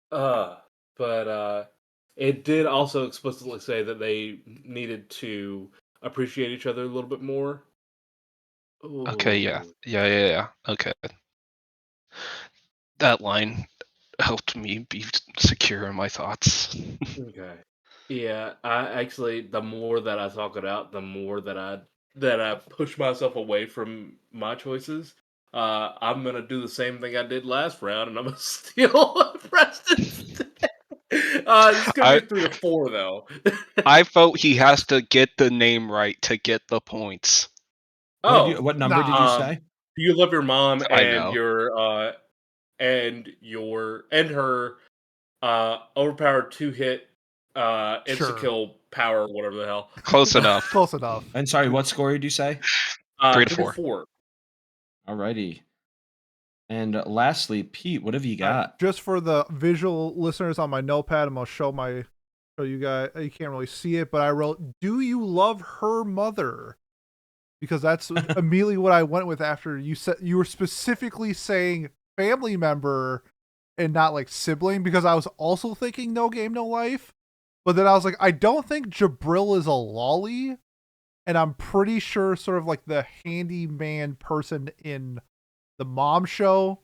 But it did also explicitly say that they needed to appreciate each other a little bit more. Okay, yeah. Ooh. Yeah. Okay. That line helped me be secure in my thoughts. Okay. Yeah, I actually, the more that I talk it out, the more that I push myself away from my choices. I'm gonna do the same thing I did last round, and I'm gonna steal Preston's. This is gonna be I a 3 to 4 though. I vote he has to get the name right to get the points. What number did you say? You love your mom I and know. and her overpowered 2-hit insta kill power, whatever the hell. Close enough. Close enough. And sorry, what score did you say? 3 to 3 4. to 4. Alrighty. And lastly, Pete, what have you got? Just for the visual listeners on my notepad, I'm gonna show you guys. You can't really see it, but I wrote, "Do you love her mother?" Because that's immediately what I went with after you said you were specifically saying family member and not like sibling, because I was also thinking No Game No Life, but then I was like, I don't think Jabril is a lolly, and I'm pretty sure sort of like the handyman person in the mom show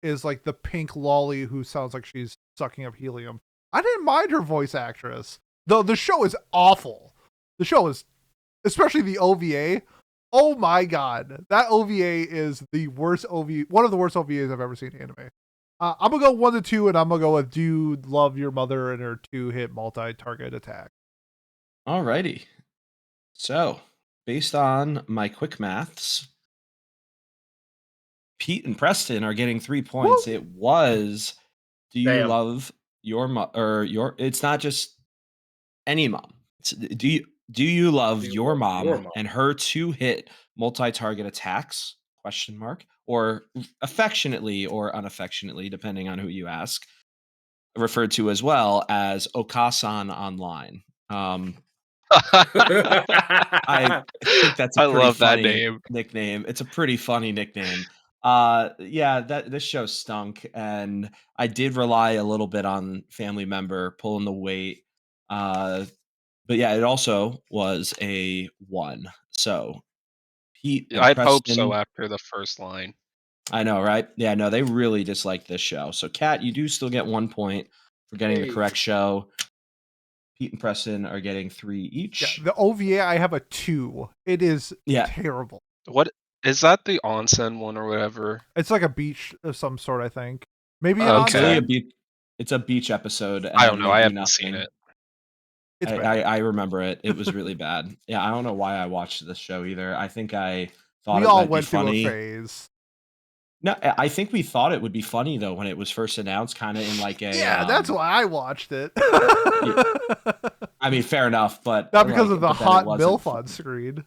is like the pink lolly who sounds like she's sucking up helium. I didn't mind her voice actress, though the show is awful. The show is, especially the OVA. Oh my god, that OVA is the worst OVA, one of the worst OVAs I've ever seen in anime. I'm gonna go 1 to 2, and I'm gonna go with "Do you love your mother" and her 2-hit multi-target attack. Alrighty. So, based on my quick maths, Pete and Preston are getting 3 points. Woo! It was "Do you Damn. love your mom?" Or your. It's not just any mom. It's, do you love your mom and her 2-hit multi-target attacks? Question mark. Or affectionately or unaffectionately, depending on who you ask, referred to as well as Okasan Online. I think that's a I pretty love that funny name. nickname. It's a pretty funny nickname. Yeah, this show stunk, and I did rely a little bit on family member pulling the weight. But yeah, it also was a 1. So Pete and I'd hope so Preston. after the first line. I know, right? Yeah, no, they really dislike this show. So Kat, you do still get 1 point for getting the correct show. Pete and Preston are getting 3 each. Yeah, the OVA, I have a 2. It is terrible. What is that, the onsen one or whatever? It's like a beach of some sort, I think. Maybe an It's really onsen? it's a beach episode. And I don't know. I they do haven't nothing. seen it. It's bad. I remember it. It was really bad. Yeah, I don't know why I watched this show either. I think I thought We it all might be went through a funny. phase. No, I think we thought it would be funny though when it was first announced, kind of in like a Yeah, that's why I watched it. I mean, fair enough, but not because of the but then it hot wasn't MILF on screen.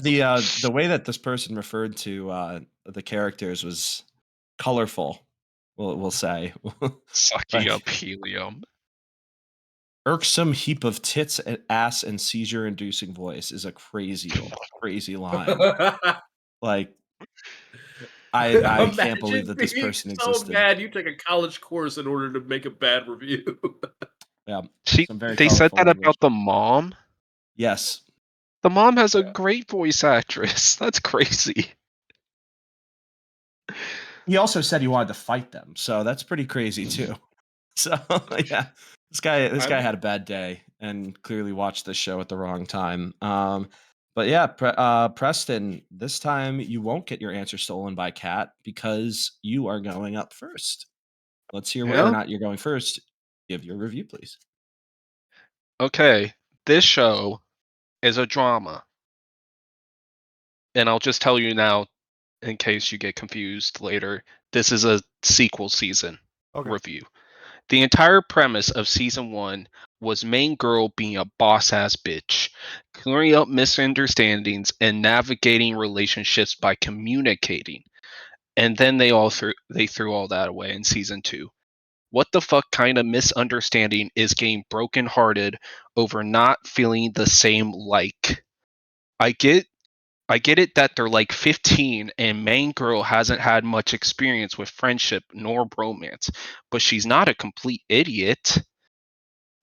The way that this person referred to the characters was colorful. We'll say Sucking up helium. Irksome heap of tits and ass and seizure-inducing voice is a crazy line. Like, I can't believe that this person existed. So mad you take a college course in order to make a bad review. Yeah, They said that about the mom? Yes. The mom has a great voice actress. That's crazy. He also said he wanted to fight them, so that's pretty crazy too. So yeah, this guy had a bad day. and clearly watched this show at the wrong time. But yeah, Preston, this time you won't get your answer stolen by Kat because you are going up first. Let's hear whether or Yeah. not you're going first. Give your review, please. Okay, this show is a drama. And I'll just tell you now, in case you get confused later, this is a sequel season review. The entire premise of season 1 was main girl being a boss ass bitch, clearing up misunderstandings and navigating relationships by communicating. And then they threw all that away in season 2. What the fuck kind of misunderstanding is getting brokenhearted over not feeling the same like? I get it that they're like 15 and main girl hasn't had much experience with friendship nor romance, but she's not a complete idiot.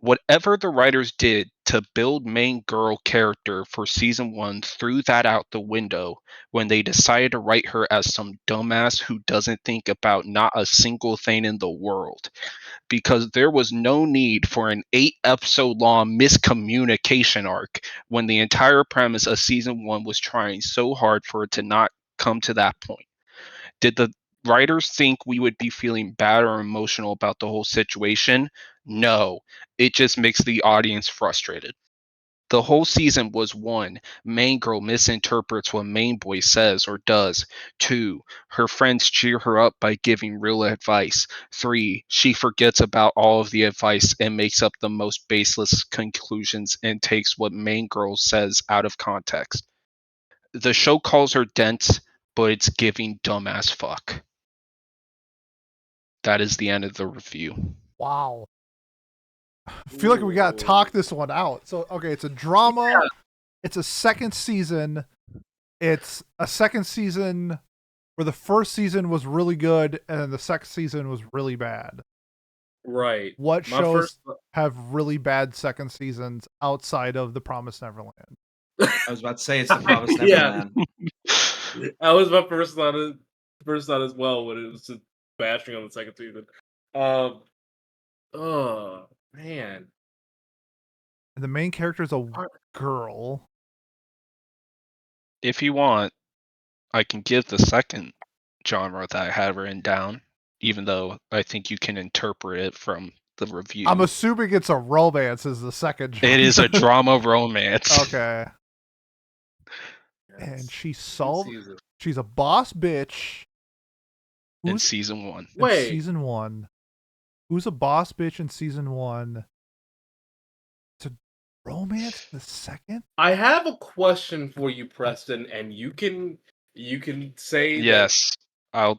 Whatever the writers did to build main girl character for season 1 threw that out the window when they decided to write her as some dumbass who doesn't think about not a single thing in the world. Because there was no need for an 8-episode long miscommunication arc when the entire premise of season 1 was trying so hard for it to not come to that point. Did the writers think we would be feeling bad or emotional about the whole situation? No. It just makes the audience frustrated. The whole season was 1, main girl misinterprets what main boy says or does. 2, her friends cheer her up by giving real advice. 3, she forgets about all of the advice and makes up the most baseless conclusions and takes what main girl says out of context. The show calls her dense, but it's giving dumbass fuck. That is the end of the review. Wow. I feel like we gotta talk this one out. So, okay, it's a drama. Yeah. It's a second season. It's a second season where the first season was really good and then the second season was really bad. Right. What shows have really bad second seasons outside of The Promised Neverland? I was about to say it's The Promised Neverland. That was my first thought as well when it was just bashing on the second season. Oh man. And the main character is a girl. If you want, I can give the second genre that I have written down, even though I think you can interpret it from the review. I'm assuming it's a romance is the second genre. It is a drama romance. Okay. And she's a boss bitch. In season 1. In season 1. Who's a boss bitch in season 1? It's a romance in the second? I have a question for you, Preston, and you can say yes. I'll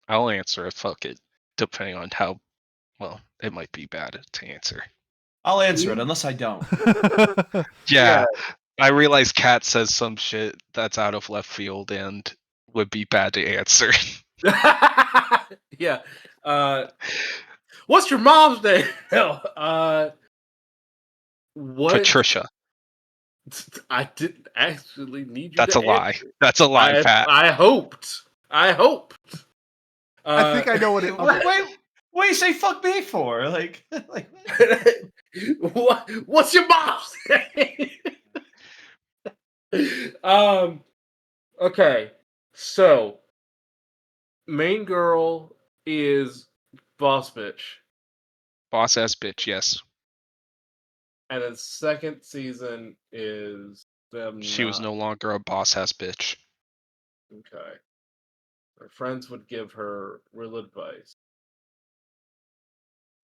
answer it. Fuck it. Depending on how well it might be bad to answer. I'll answer it unless I don't. Yeah. I realize Kat says some shit that's out of left field and would be bad to answer. Yeah. What's your mom's name? What? Patricia. I didn't actually need you. That's a lie. That's a lie, Pat. I hoped. I think I know what it. Okay. What do you say fuck me for? Like what's your mom's name? Okay. So main girl is boss bitch. Boss ass bitch, yes. And the second season is them. She was no longer a boss ass bitch. Okay. Her friends would give her real advice.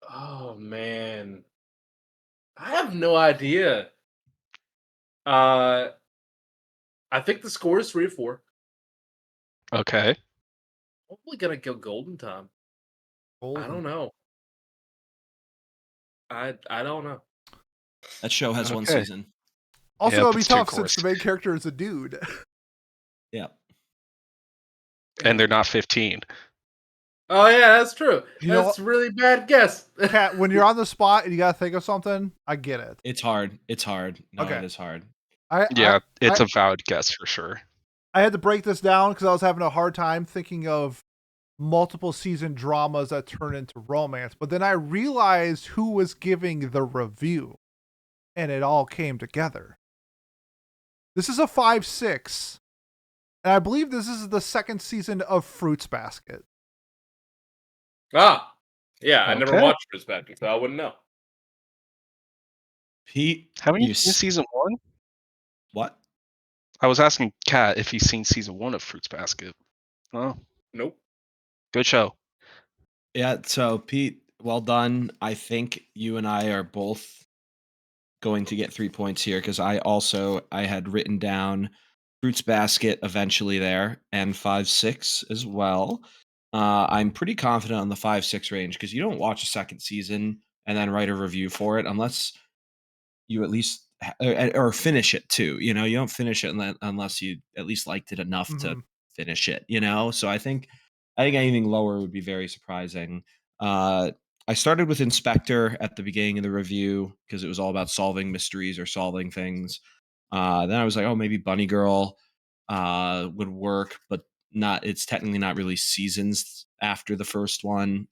Oh man. I have no idea. I think the score is 3-4. Okay. Probably gonna go Golden Time. I don't know. I don't know. That show has one season. Also, it'll be tough since the main character is a dude. Yeah. And they're not 15. Oh yeah, that's true. That's a really bad guess. Kat, when you're on the spot and you gotta think of something, I get it. It's hard. No, okay. It is hard. It's a valid guess for sure. I had to break this down because I was having a hard time thinking of multiple season dramas that turn into romance. But then I realized who was giving the review. and it all came together. This is a 5-6, and I believe this is the second season of Fruits Basket. Ah, yeah, I never Okay. watched Fruits Basket, so I wouldn't know. Pete, Haven't you you seen season 1? what? I was asking Kat if he's seen season 1 of Fruits Basket. Oh, Nope. good show. Yeah, so Pete, well done. I think you and I are both going to get 3 points here because I had written down Fruits Basket eventually there and 5-6 as well. I'm pretty confident on the 5-6 range because you don't watch a second season and then write a review for it unless you at least or finish it too. You don't finish it unless you at least liked it enough to finish it. So I think anything lower would be very surprising. I started with Inspector at the beginning of the review because it was all about solving mysteries or solving things. Then I was like, oh, maybe Bunny Girl would work, but not. It's technically not really seasons after the first one.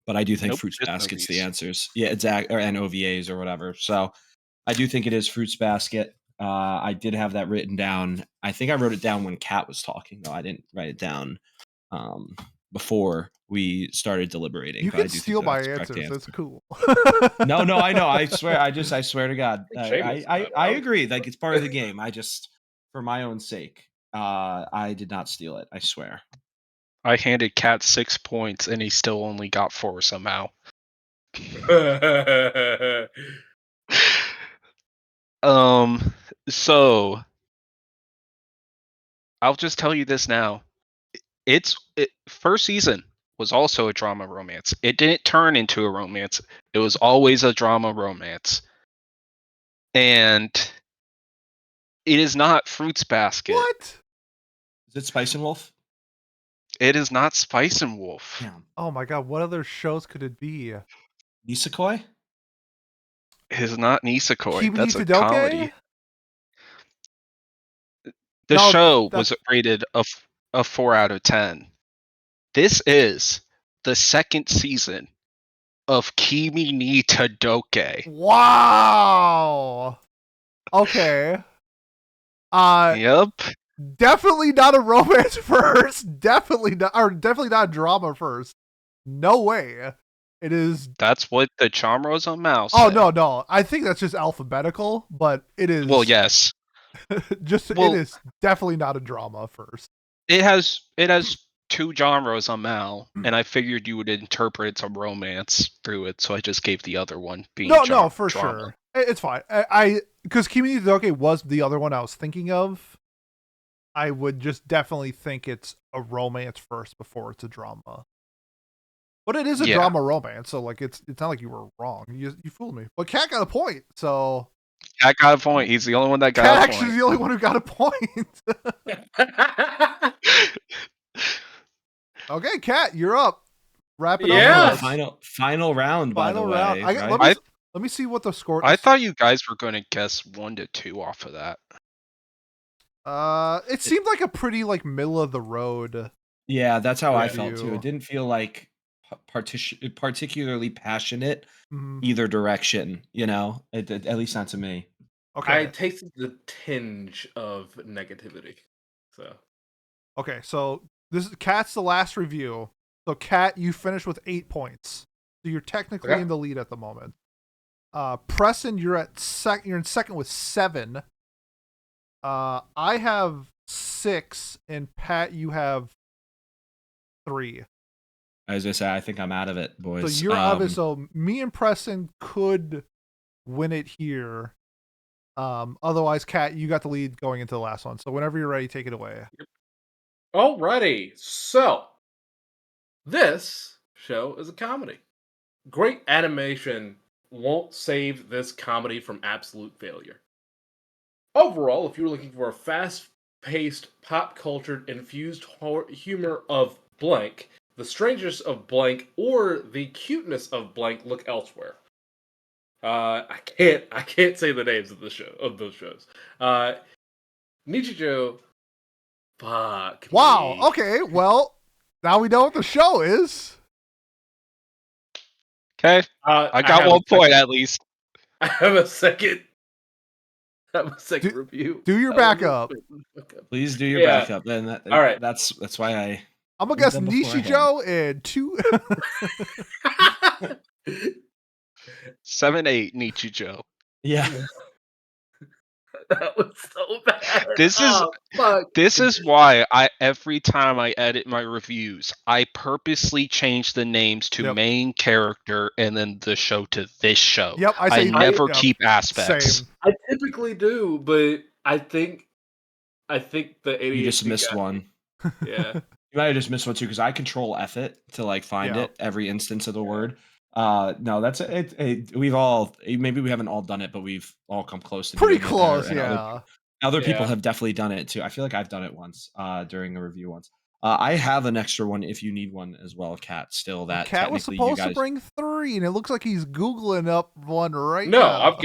But I do think Nope, Fruits just Basket's the movies. answers. Yeah, exactly, and OVAs or whatever. So I do think it is Fruits Basket. I did have that written down. I think I wrote it down when Kat was talking, though. I didn't write it down before we started deliberating. You But I can do steal think my that's the correct answers. It's answer. cool. No, I know. I swear. I swear to God. Seamus, I agree. Like it's part of the game. I just, for my own sake, I did not steal it. I swear. I handed Kat 6 points and he still only got 4 somehow. So I'll just tell you this now. First season was also a drama romance. It didn't turn into a romance. It was always a drama romance. And it is not Fruits Basket. What? Is it Spice and Wolf? It is not Spice and Wolf. Yeah. Oh my god, what other shows could it be? Nisekoi? It is not Nisekoi. Kimi That's a Todoke? comedy. The No, show that's- was rated a 4 out of 10. This is the second season of Kimi ni Todoke. Wow. Okay. Yep. Definitely not a romance first. Definitely not a drama first. No way. It is. That's what the Chamros on Mouse. Oh say. no. I think that's just alphabetical, but it is. Well, yes. It is definitely not a drama first. It has 2 genres on Mal, and I figured you would interpret some romance through it, so I just gave the other one being No, for drama. sure. It's fine. I because Kimi Todoke was the other one I was thinking of. I would just definitely think it's a romance first before it's a drama. But it is a drama romance, so like it's not like you were wrong. You fooled me. But Kat got a point, so Kat got a point. He's the only one that got Kat a actually point. is the only one who got a point. Okay, Kat, you're up. Wrap it Yes. up. Final round. By the way, round. right? Let me see what the score. I thought you guys were going to guess 1 to 2 off of that. It seemed like a pretty like middle of the road. Yeah, that's how I felt review. too. It didn't feel like particularly passionate Mhm. either direction. At least not to me. Okay. I tasted the tinge of negativity. So this is Kat's the last review. So Kat, you finished with 8 points. So you're technically Okay. in the lead at the moment. Preston, you're in second with 7. I have 6, and Pat, you have 3. As I say, I think I'm out of it, boys. So you're out of it. So me and Preston could win it here. Otherwise, Kat, you got the lead going into the last one. So whenever you're ready, take it away. Alrighty, so this show is a comedy. Great animation won't save this comedy from absolute failure. Overall, if you're looking for a fast-paced, pop-culture-infused humor of blank, the strangeness of blank, or the cuteness of blank, look elsewhere. I can't say the names of those shows. Nichijou, fuck. Wow. me. Okay. Well, now we know what the show is. Okay. I got have 1 a point at least. I have a second. I have a second review. Do your backup. Please do your Yeah. backup. And All right. that's why I'm gonna read guess them beforehand. Nishijo and 2. 7-8 Nichijou. Yeah. That was so bad. This is Oh, fuck. this is why every time I edit my reviews, I purposely change the names to Yep. main character and then the show to this show. Yep, I I say never yep, keep aspects. Same. I typically do, but I think the ADHD You just missed got me. one. Yeah. You might have just missed one too, because I control F it to like find Yeah. it every instance of the word. No, that's it. We've all, maybe we haven't all done it, but we've all come close to Pretty doing close, it. And yeah. other people Yeah. have definitely done it too. I feel like I've done it once during a review once. I have an extra one if you need one as well, Kat. Still, that Cat was technically you supposed to guys. bring 3, and it looks like he's googling up one right No, now.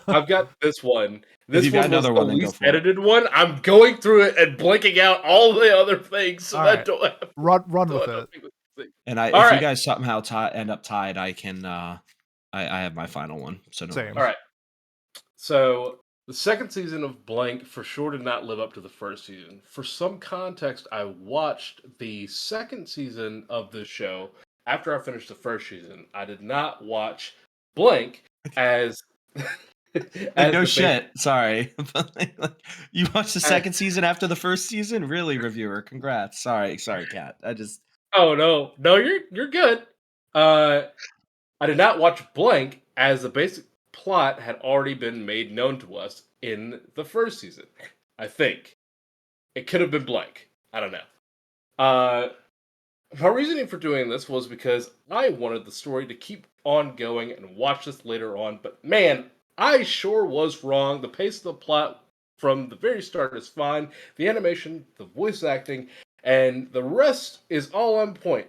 I've got this one. If This you've got one was another the one, then go least for it. edited one. I'm going through it and blanking out all the other things so All that I right. don't have Run so with I don't it. think it's- And All if right. you guys somehow end up tied, I can. I have my final one. So no Same. worries. All right. So the second season of Blank for sure did not live up to the first season. For some context, I watched the second season of this show after I finished the first season. I did not watch Blank as Like, no the shit. Sorry. But, like, you watched the second season after the first season? Really, reviewer? Congrats. Sorry, Kat. Oh no, you're good. I did not watch Blank as the basic plot had already been made known to us in the first season. I think it could have been Blank. I don't know. My reasoning for doing this was because I wanted the story to keep on going and watch this later on, but man, I sure was wrong. The pace of the plot from the very start is fine. The animation, the voice acting, and the rest is all on point.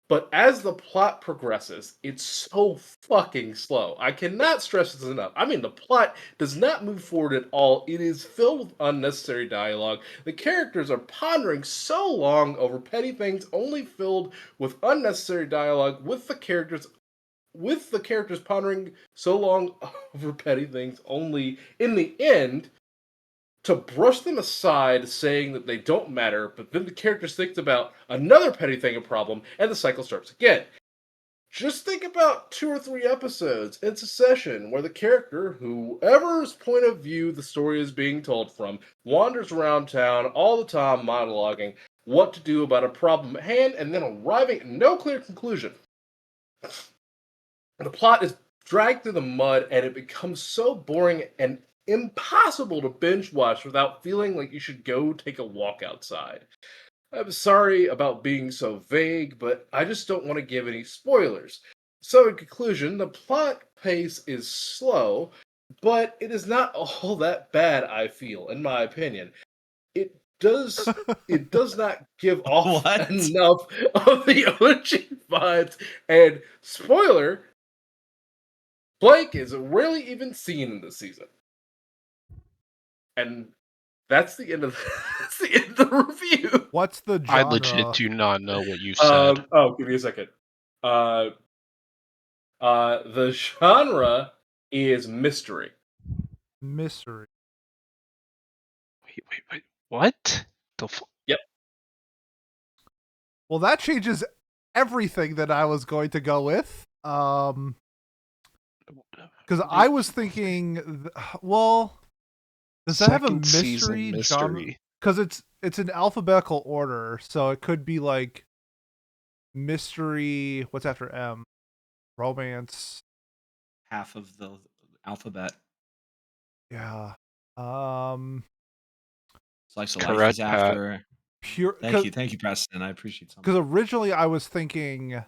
But as the plot progresses, it's so fucking slow. I cannot stress this enough. I mean, the plot does not move forward at all. It is filled with unnecessary dialogue. The characters are pondering so long over petty things, only filled with unnecessary dialogue, with the characters pondering so long over petty things, only in the end to brush them aside, saying that they don't matter, but then the characters think about another petty thing and problem, and the cycle starts again. Just think about 2 or 3 episodes in succession where the character, whoever's point of view the story is being told from, wanders around town all the time monologuing what to do about a problem at hand and then arriving at no clear conclusion. The plot is dragged through the mud and it becomes so boring and impossible to binge watch without feeling like you should go take a walk outside. I'm sorry about being so vague, but I just don't want to give any spoilers. So, in conclusion, the plot pace is slow, but it is not all that bad, I feel, in my opinion. It does not give off What? enough of the OG vibes. And spoiler, Blake is rarely even seen in this season. And that's the end of that's the end of the review. What's the I genre? legit do not know what you said. Give me a second. The genre is mystery. Mystery. Wait. What? Yep. Well, that changes everything that I was going to go with. Because I was thinking, well, does that have a Second season mystery genre? Because it's in alphabetical order, so it could be like mystery. What's after M? Romance. Half of the alphabet. Yeah. Slice of life Correct, is after. Pure. Thank you, Preston. I appreciate something. Because originally I was thinking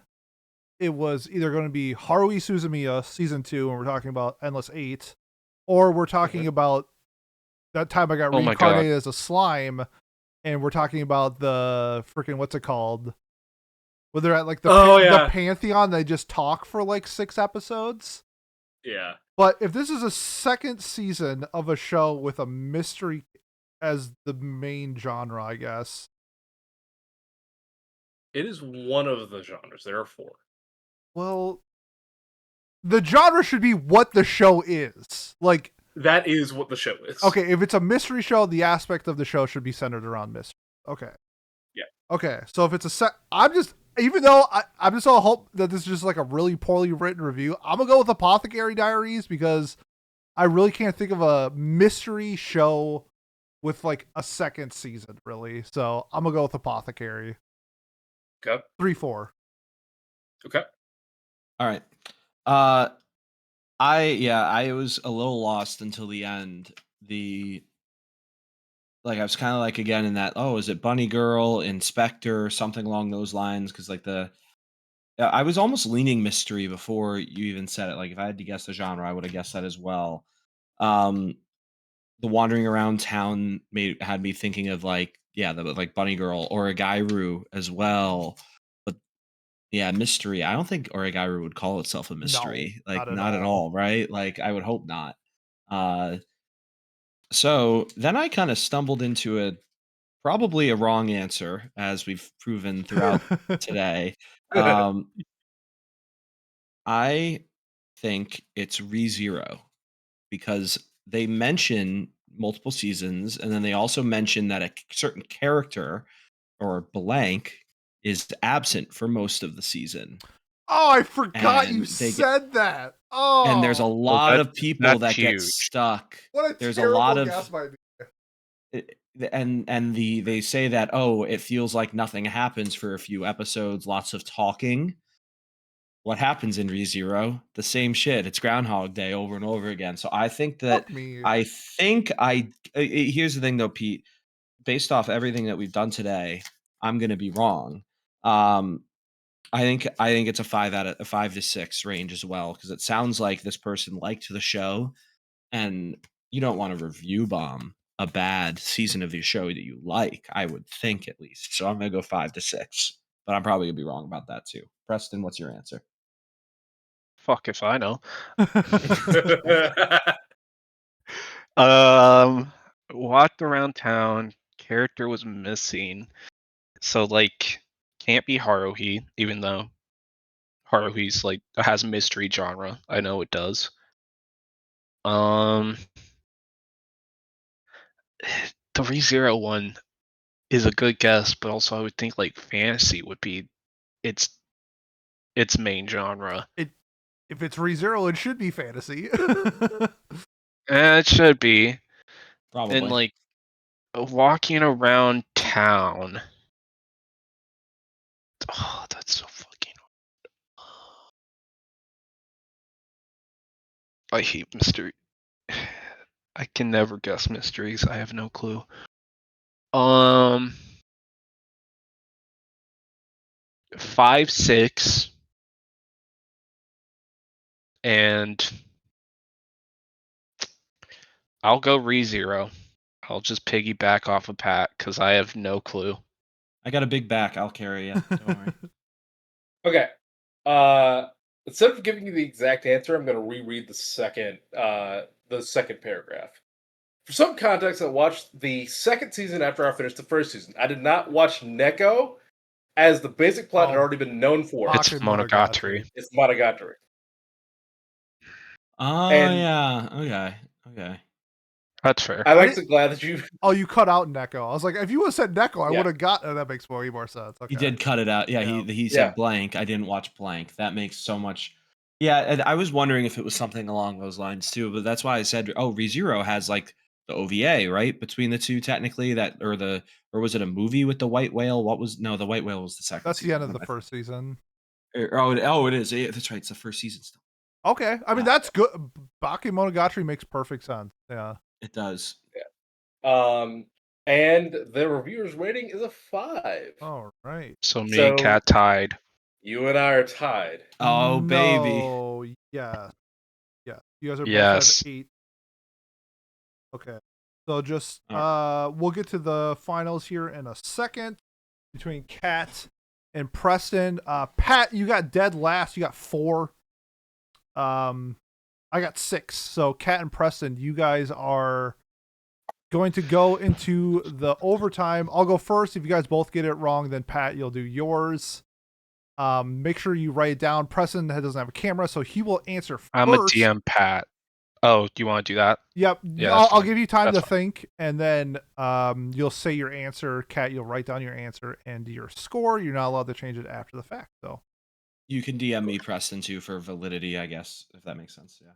it was either going to be Haruhi Suzumiya season 2, and we're talking about Endless 8, or we're talking about that time I got Oh my reincarnated as a slime, and we're talking about the freaking what's it called? Where they're at like the Pantheon, they just talk for like 6 episodes. Yeah. But if this is a second season of a show with a mystery as the main genre, I guess. It is one of the genres. There are 4. Well, the genre should be what the show is. Like, That is what the show is. okay, if it's a mystery show, the aspect of the show should be centered around mystery. Okay. Yeah. Okay, so if it's I'm just, even though I'm just gonna hope that this is just like a really poorly written review, I'm gonna go with Apothecary Diaries because I really can't think of a mystery show with like a second season, really. So I'm gonna go with Apothecary. Okay. 3-4. Okay. All right. I was a little lost until the end. I was kind of like again in that, oh, is it Bunny Girl, Inspector, something along those lines? Because I was almost leaning mystery before you even said it. Like if I had to guess the genre, I would have guessed that as well. The wandering around town had me thinking of like Bunny Girl or Origairu as well. But yeah, mystery. I don't think Origairu would call itself a mystery. No, Not at all, right? Like I would hope not. So then I kind of stumbled into probably a wrong answer, as we've proven throughout today. I think it's ReZero because they mention multiple seasons, and then they also mention that a certain character or blank is absent for most of the season. Oh, I forgot And you they said that. Oh, And there's a lot of people that's that get huge. stuck. what a There's a terrible lot of guess by me. they say that, oh, it feels like nothing happens for a few episodes, lots of talking. What happens in ReZero? The same shit. It's Groundhog Day over and over again. So I think that Fuck me. here's the thing though, Pete. Based off everything that we've done today, I'm gonna be wrong. I think it's a 5 to 6 range as well because it sounds like this person liked the show, and you don't want to review bomb a bad season of your show that you like. I would think at least. So I'm gonna go 5 to 6, but I'm probably gonna be wrong about that too. Preston, what's your answer? Fuck if I know. Walked around town. Character was missing. So like, can't be Haruhi, even though Haruhi's like has mystery genre. I know it does. The ReZero one is a good guess, but also I would think like fantasy would be its main genre. If it's ReZero, it should be fantasy. It should be. Probably. And like walking around town. Oh, that's so fucking. I hate mystery. I can never guess mysteries. I have no clue. 5, 6, and I'll go ReZero. I'll just piggyback off of Pat because I have no clue. I got a big back. I'll carry you. Don't worry. Okay. Instead of giving you the exact answer, I'm going to reread the second paragraph. For some context, I watched the second season after I finished the first season. I did not watch Neko, as the basic plot had already been known for. It's Monogatari. It's Monogatari. Oh yeah. Okay. That's fair. I'm actually glad that you. Oh, you cut out Neko. I was like, if you would have said Neko, I Yeah. would have got. That makes way more sense. Okay. He did cut it out. Yeah, Yeah. he said blank. I didn't watch blank. That makes so much. Yeah, and I was wondering if it was something along those lines too, but that's why I said, oh, ReZero has like the OVA, right? Between the two, technically, or was it a movie with the white whale? The white whale was the second. That's season. the end of the first season. Oh, it is. Yeah, that's right. It's the first season still. Okay, I mean that's good. Bakemonogatari makes perfect sense. Yeah, it does. Yeah. And the reviewer's rating is a 5. All right. So me and Kat tied. You and I are tied. Oh, baby. No, yeah. You guys are both Yes. at 8. Okay. So just we'll get to the finals here in a second between Kat and Preston. Pat, you got dead last. You got 4. I got 6. So Kat and Preston, you guys are going to go into the overtime. I'll go first. If you guys both get it wrong, then Pat, you'll do yours. Make sure you write it down. Preston doesn't have a camera, so he will answer first. I'm a DM, Pat. Oh, do you want to do that? Yep. Yeah, that's I'll fine. give you time That's to think, and then you'll say your answer. Kat, you'll write down your answer and your score. You're not allowed to change it after the fact, though. You can DM me, Preston, too, for validity, I guess, if that makes sense. Yeah.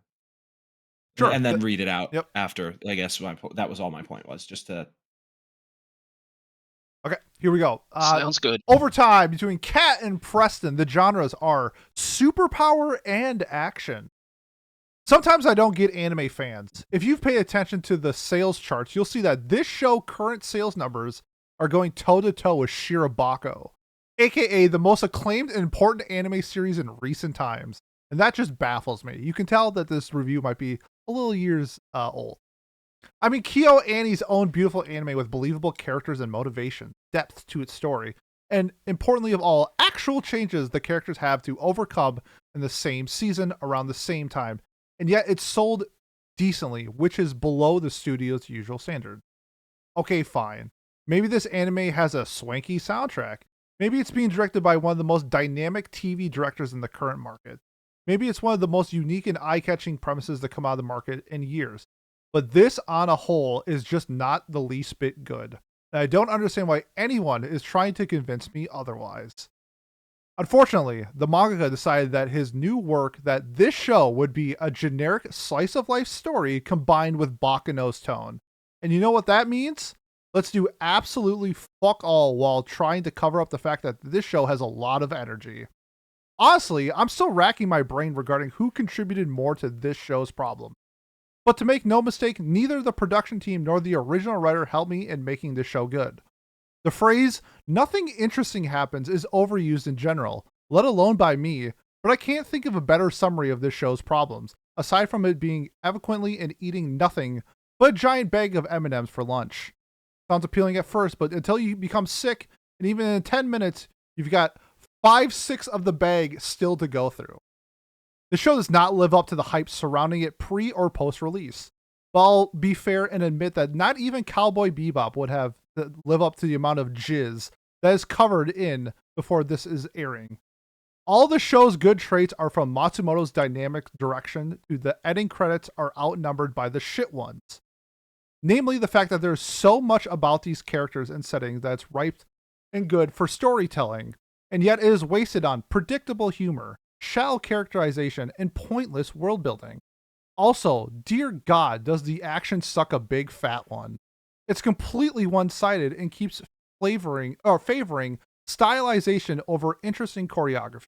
Sure. And then read it out Yep. after. I guess that was all my point was just to. Okay, here we go. Sounds good. Overtime between Kat and Preston. The genres are superpower and action. Sometimes I don't get anime fans. If you've paid attention to the sales charts, you'll see that this show current sales numbers are going toe-to-toe with Shirobako, aka the most acclaimed and important anime series in recent times. And that just baffles me. You can tell that this review might be a little years old. I mean, Kyo Annie's own beautiful anime with believable characters and motivation, depth to its story, and importantly of all, actual changes the characters have to overcome in the same season around the same time. And yet it's sold decently, which is below the studio's usual standard. Okay, fine. Maybe this anime has a swanky soundtrack. Maybe it's being directed by one of the most dynamic TV directors in the current market. Maybe it's one of the most unique and eye-catching premises that come out of the market in years. But this, on a whole, is just not the least bit good. And I don't understand why anyone is trying to convince me otherwise. Unfortunately, the mangaka decided that his new work, that this show would be a generic slice-of-life story combined with Baccano's tone. And you know what that means? Let's do absolutely fuck all while trying to cover up the fact that this show has a lot of energy. Honestly, I'm still racking my brain regarding who contributed more to this show's problem. But to make no mistake, neither the production team nor the original writer helped me in making this show good. The phrase, "nothing interesting happens," is overused in general, let alone by me, but I can't think of a better summary of this show's problems, aside from it being eloquently and eating nothing but a giant bag of M&Ms for lunch. Sounds appealing at first, but until you become sick, and even in 10 minutes, you've got 5/6 of the bag still to go through. The show does not live up to the hype surrounding it pre or post release. But I'll be fair and admit that not even Cowboy Bebop would have live up to the amount of jizz that is covered in before this is airing. All the show's good traits are from Matsumoto's dynamic direction to the ending credits are outnumbered by the shit ones. Namely, the fact that there's so much about these characters and settings that's ripe and good for storytelling, and yet it is wasted on predictable humor, shallow characterization, and pointless world building. Also, dear God, does the action suck a big fat one. It's completely one-sided and keeps favoring stylization over interesting choreography.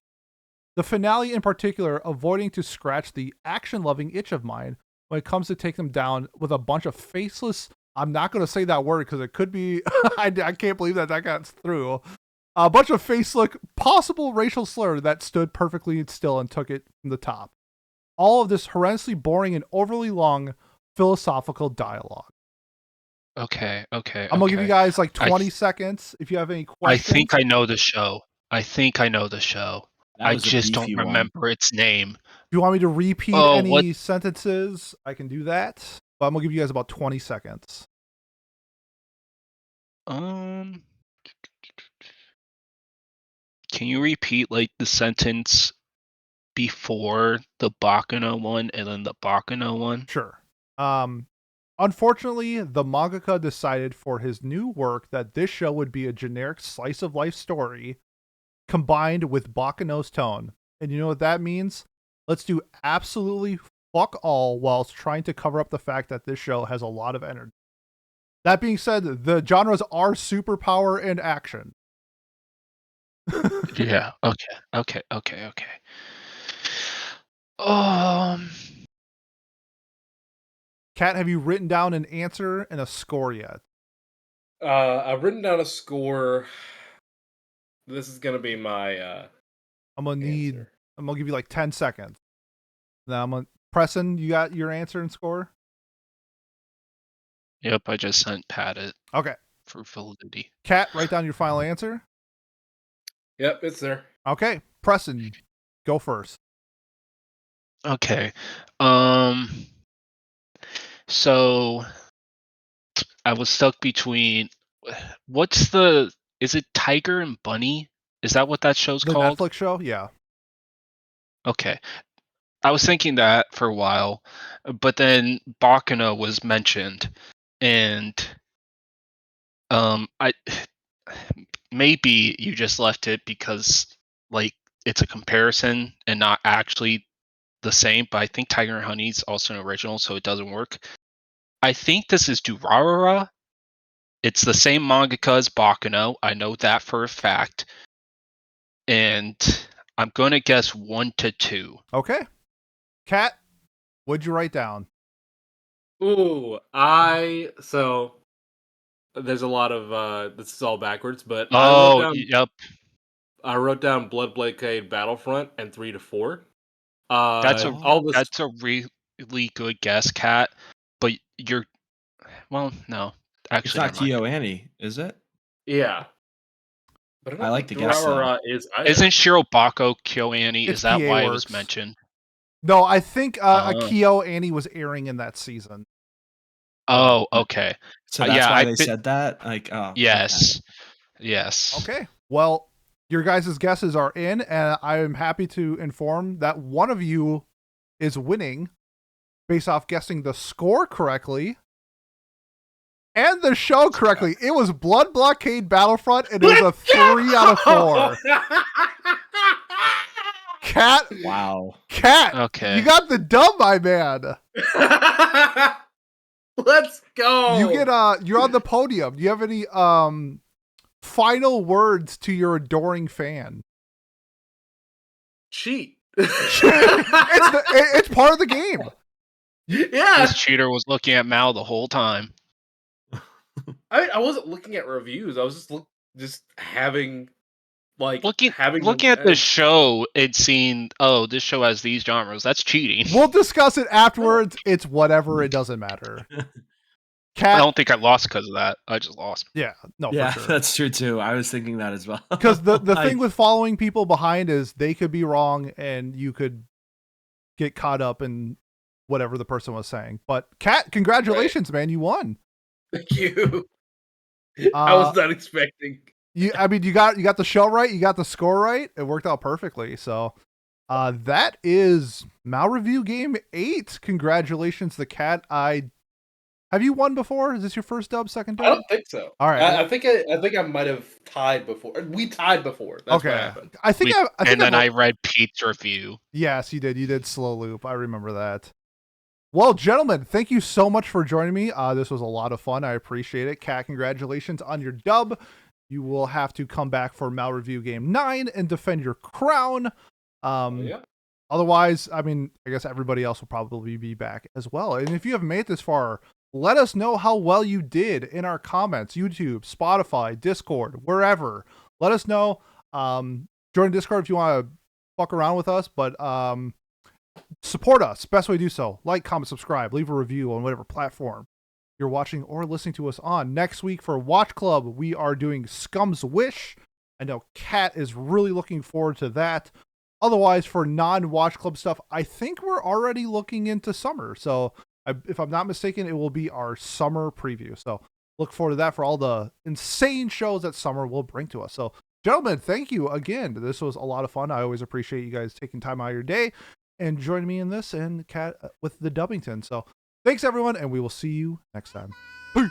The finale in particular avoiding to scratch the action-loving itch of mine when it comes to take them down with a bunch of faceless, I'm not going to say that word because it could be, I can't believe that got through, a bunch of faceless, possible racial slur that stood perfectly still and took it from the top. All of this horrendously boring and overly long philosophical dialogue. Okay. I'm going to give you guys like 20 I- seconds if you have any I questions. think I know the show. I That was a just don't beefy one. remember its name. If you want me to repeat Oh, any what- sentences, I can do that. But I'm going to give you guys about 20 seconds. Can you repeat like the sentence before the Baccano one and then the Baccano one? Sure. Unfortunately, the mangaka decided for his new work that this show would be a generic slice of life story combined with Baccano's tone. And you know what that means? Let's do absolutely fuck all whilst trying to cover up the fact that this show has a lot of energy. That being said, the genres are superpower and action. Yeah. Okay. Kat, have you written down an answer and a score yet? I've written down a score. This is gonna be my I'm gonna answer. I'm gonna give you like 10 seconds. Now I'm gonna Preston, you got your answer and score? Yep, I just sent Pat it Okay. for validity. Kat, write down your final answer. Yep, it's there. Okay. Preston, go first. Okay. So I was stuck between is it Tiger and Bunny? Is that what that show's The called? Netflix show? Yeah. Okay. I was thinking that for a while, but then Bakano was mentioned, and I maybe you just left it because like it's a comparison and not actually the same. But I think Tiger and Honey's also an original, so it doesn't work. I think this is Durarara. It's the same mangaka as Bakano. I know that for a fact, and I'm gonna guess 1 to 2. Okay. Kat, what'd you write down? Ooh, so there's a lot of this is all backwards, but Oh, yep. I wrote down Blood Blockade Battlefront and 3 to 4. That's a All this that's a really good guess, Cat. But you're no. It's Actually, not never mind. KyoAni, is it? yeah. But I I don't like think to guess, though. Durarara is either. Isn't Shirobako KyoAni? It's Is that PA why it Works. was mentioned? No, I think Oh. Akio Annie was airing in that season. Oh, okay. So that's yeah, why I they thi- said that? Like, oh. Yes. Yes. Okay. Well, your guys' guesses are in, and I am happy to inform that one of you is winning based off guessing the score correctly and the show correctly. It was Blood Blockade Battlefront, and it was a 3 out of 4. Cat, Wow. Cat, Okay. you got the dub, my man. Let's go. You get you're on the podium. Do you have any final words to your adoring fan? Cheat. It's part of the game. Yeah. This cheater was looking at Mal the whole time. I wasn't looking at reviews. I was just having Looking having at the show and seeing, oh, this show has these genres. That's cheating. We'll discuss it afterwards. It's whatever. It doesn't matter. I Cat, don't think I lost because of that. I just lost. yeah, no, Yeah, for sure. that's true too. I was thinking that as well. Because the Like, thing with following people behind is they could be wrong and you could get caught up in whatever the person was saying. But Kat, congratulations, man, you won. Thank you. I was not expecting. You got the show right, you got the score right. It worked out perfectly. So that is Mal Review Game 8. Congratulations, the Cat. Have you won before? Is this your first dub, second dub? I don't think so. All right. I think I might have tied before. We tied before. That's what happened. I read Pete's review. Yes, you did. You did Slow Loop. I remember that. Well, gentlemen, thank you so much for joining me. This was a lot of fun. I appreciate it. Kat, congratulations on your dub. You will have to come back for Mal Review Game 9 and defend your crown. Yeah. Otherwise, I mean, I guess everybody else will probably be back as well. And if you have made it this far, let us know how well you did in our comments, YouTube, Spotify, Discord, wherever. Let us know. Join Discord if you want to fuck around with us, but support us. Best way to do so. Like, comment, subscribe, leave a review on whatever platform you're watching or listening to us on. Next week for Watch Club, we are doing Scum's Wish. I know Kat is really looking forward to that. Otherwise, for non-Watch Club stuff, I think we're already looking into summer. So if I'm not mistaken, it will be our summer preview. So look forward to that for all the insane shows that summer will bring to us. So gentlemen, thank you again. This was a lot of fun. I always appreciate you guys taking time out of your day and joining me in this and Kat with the Dubbington. So thanks everyone, and we will see you next time. Peace.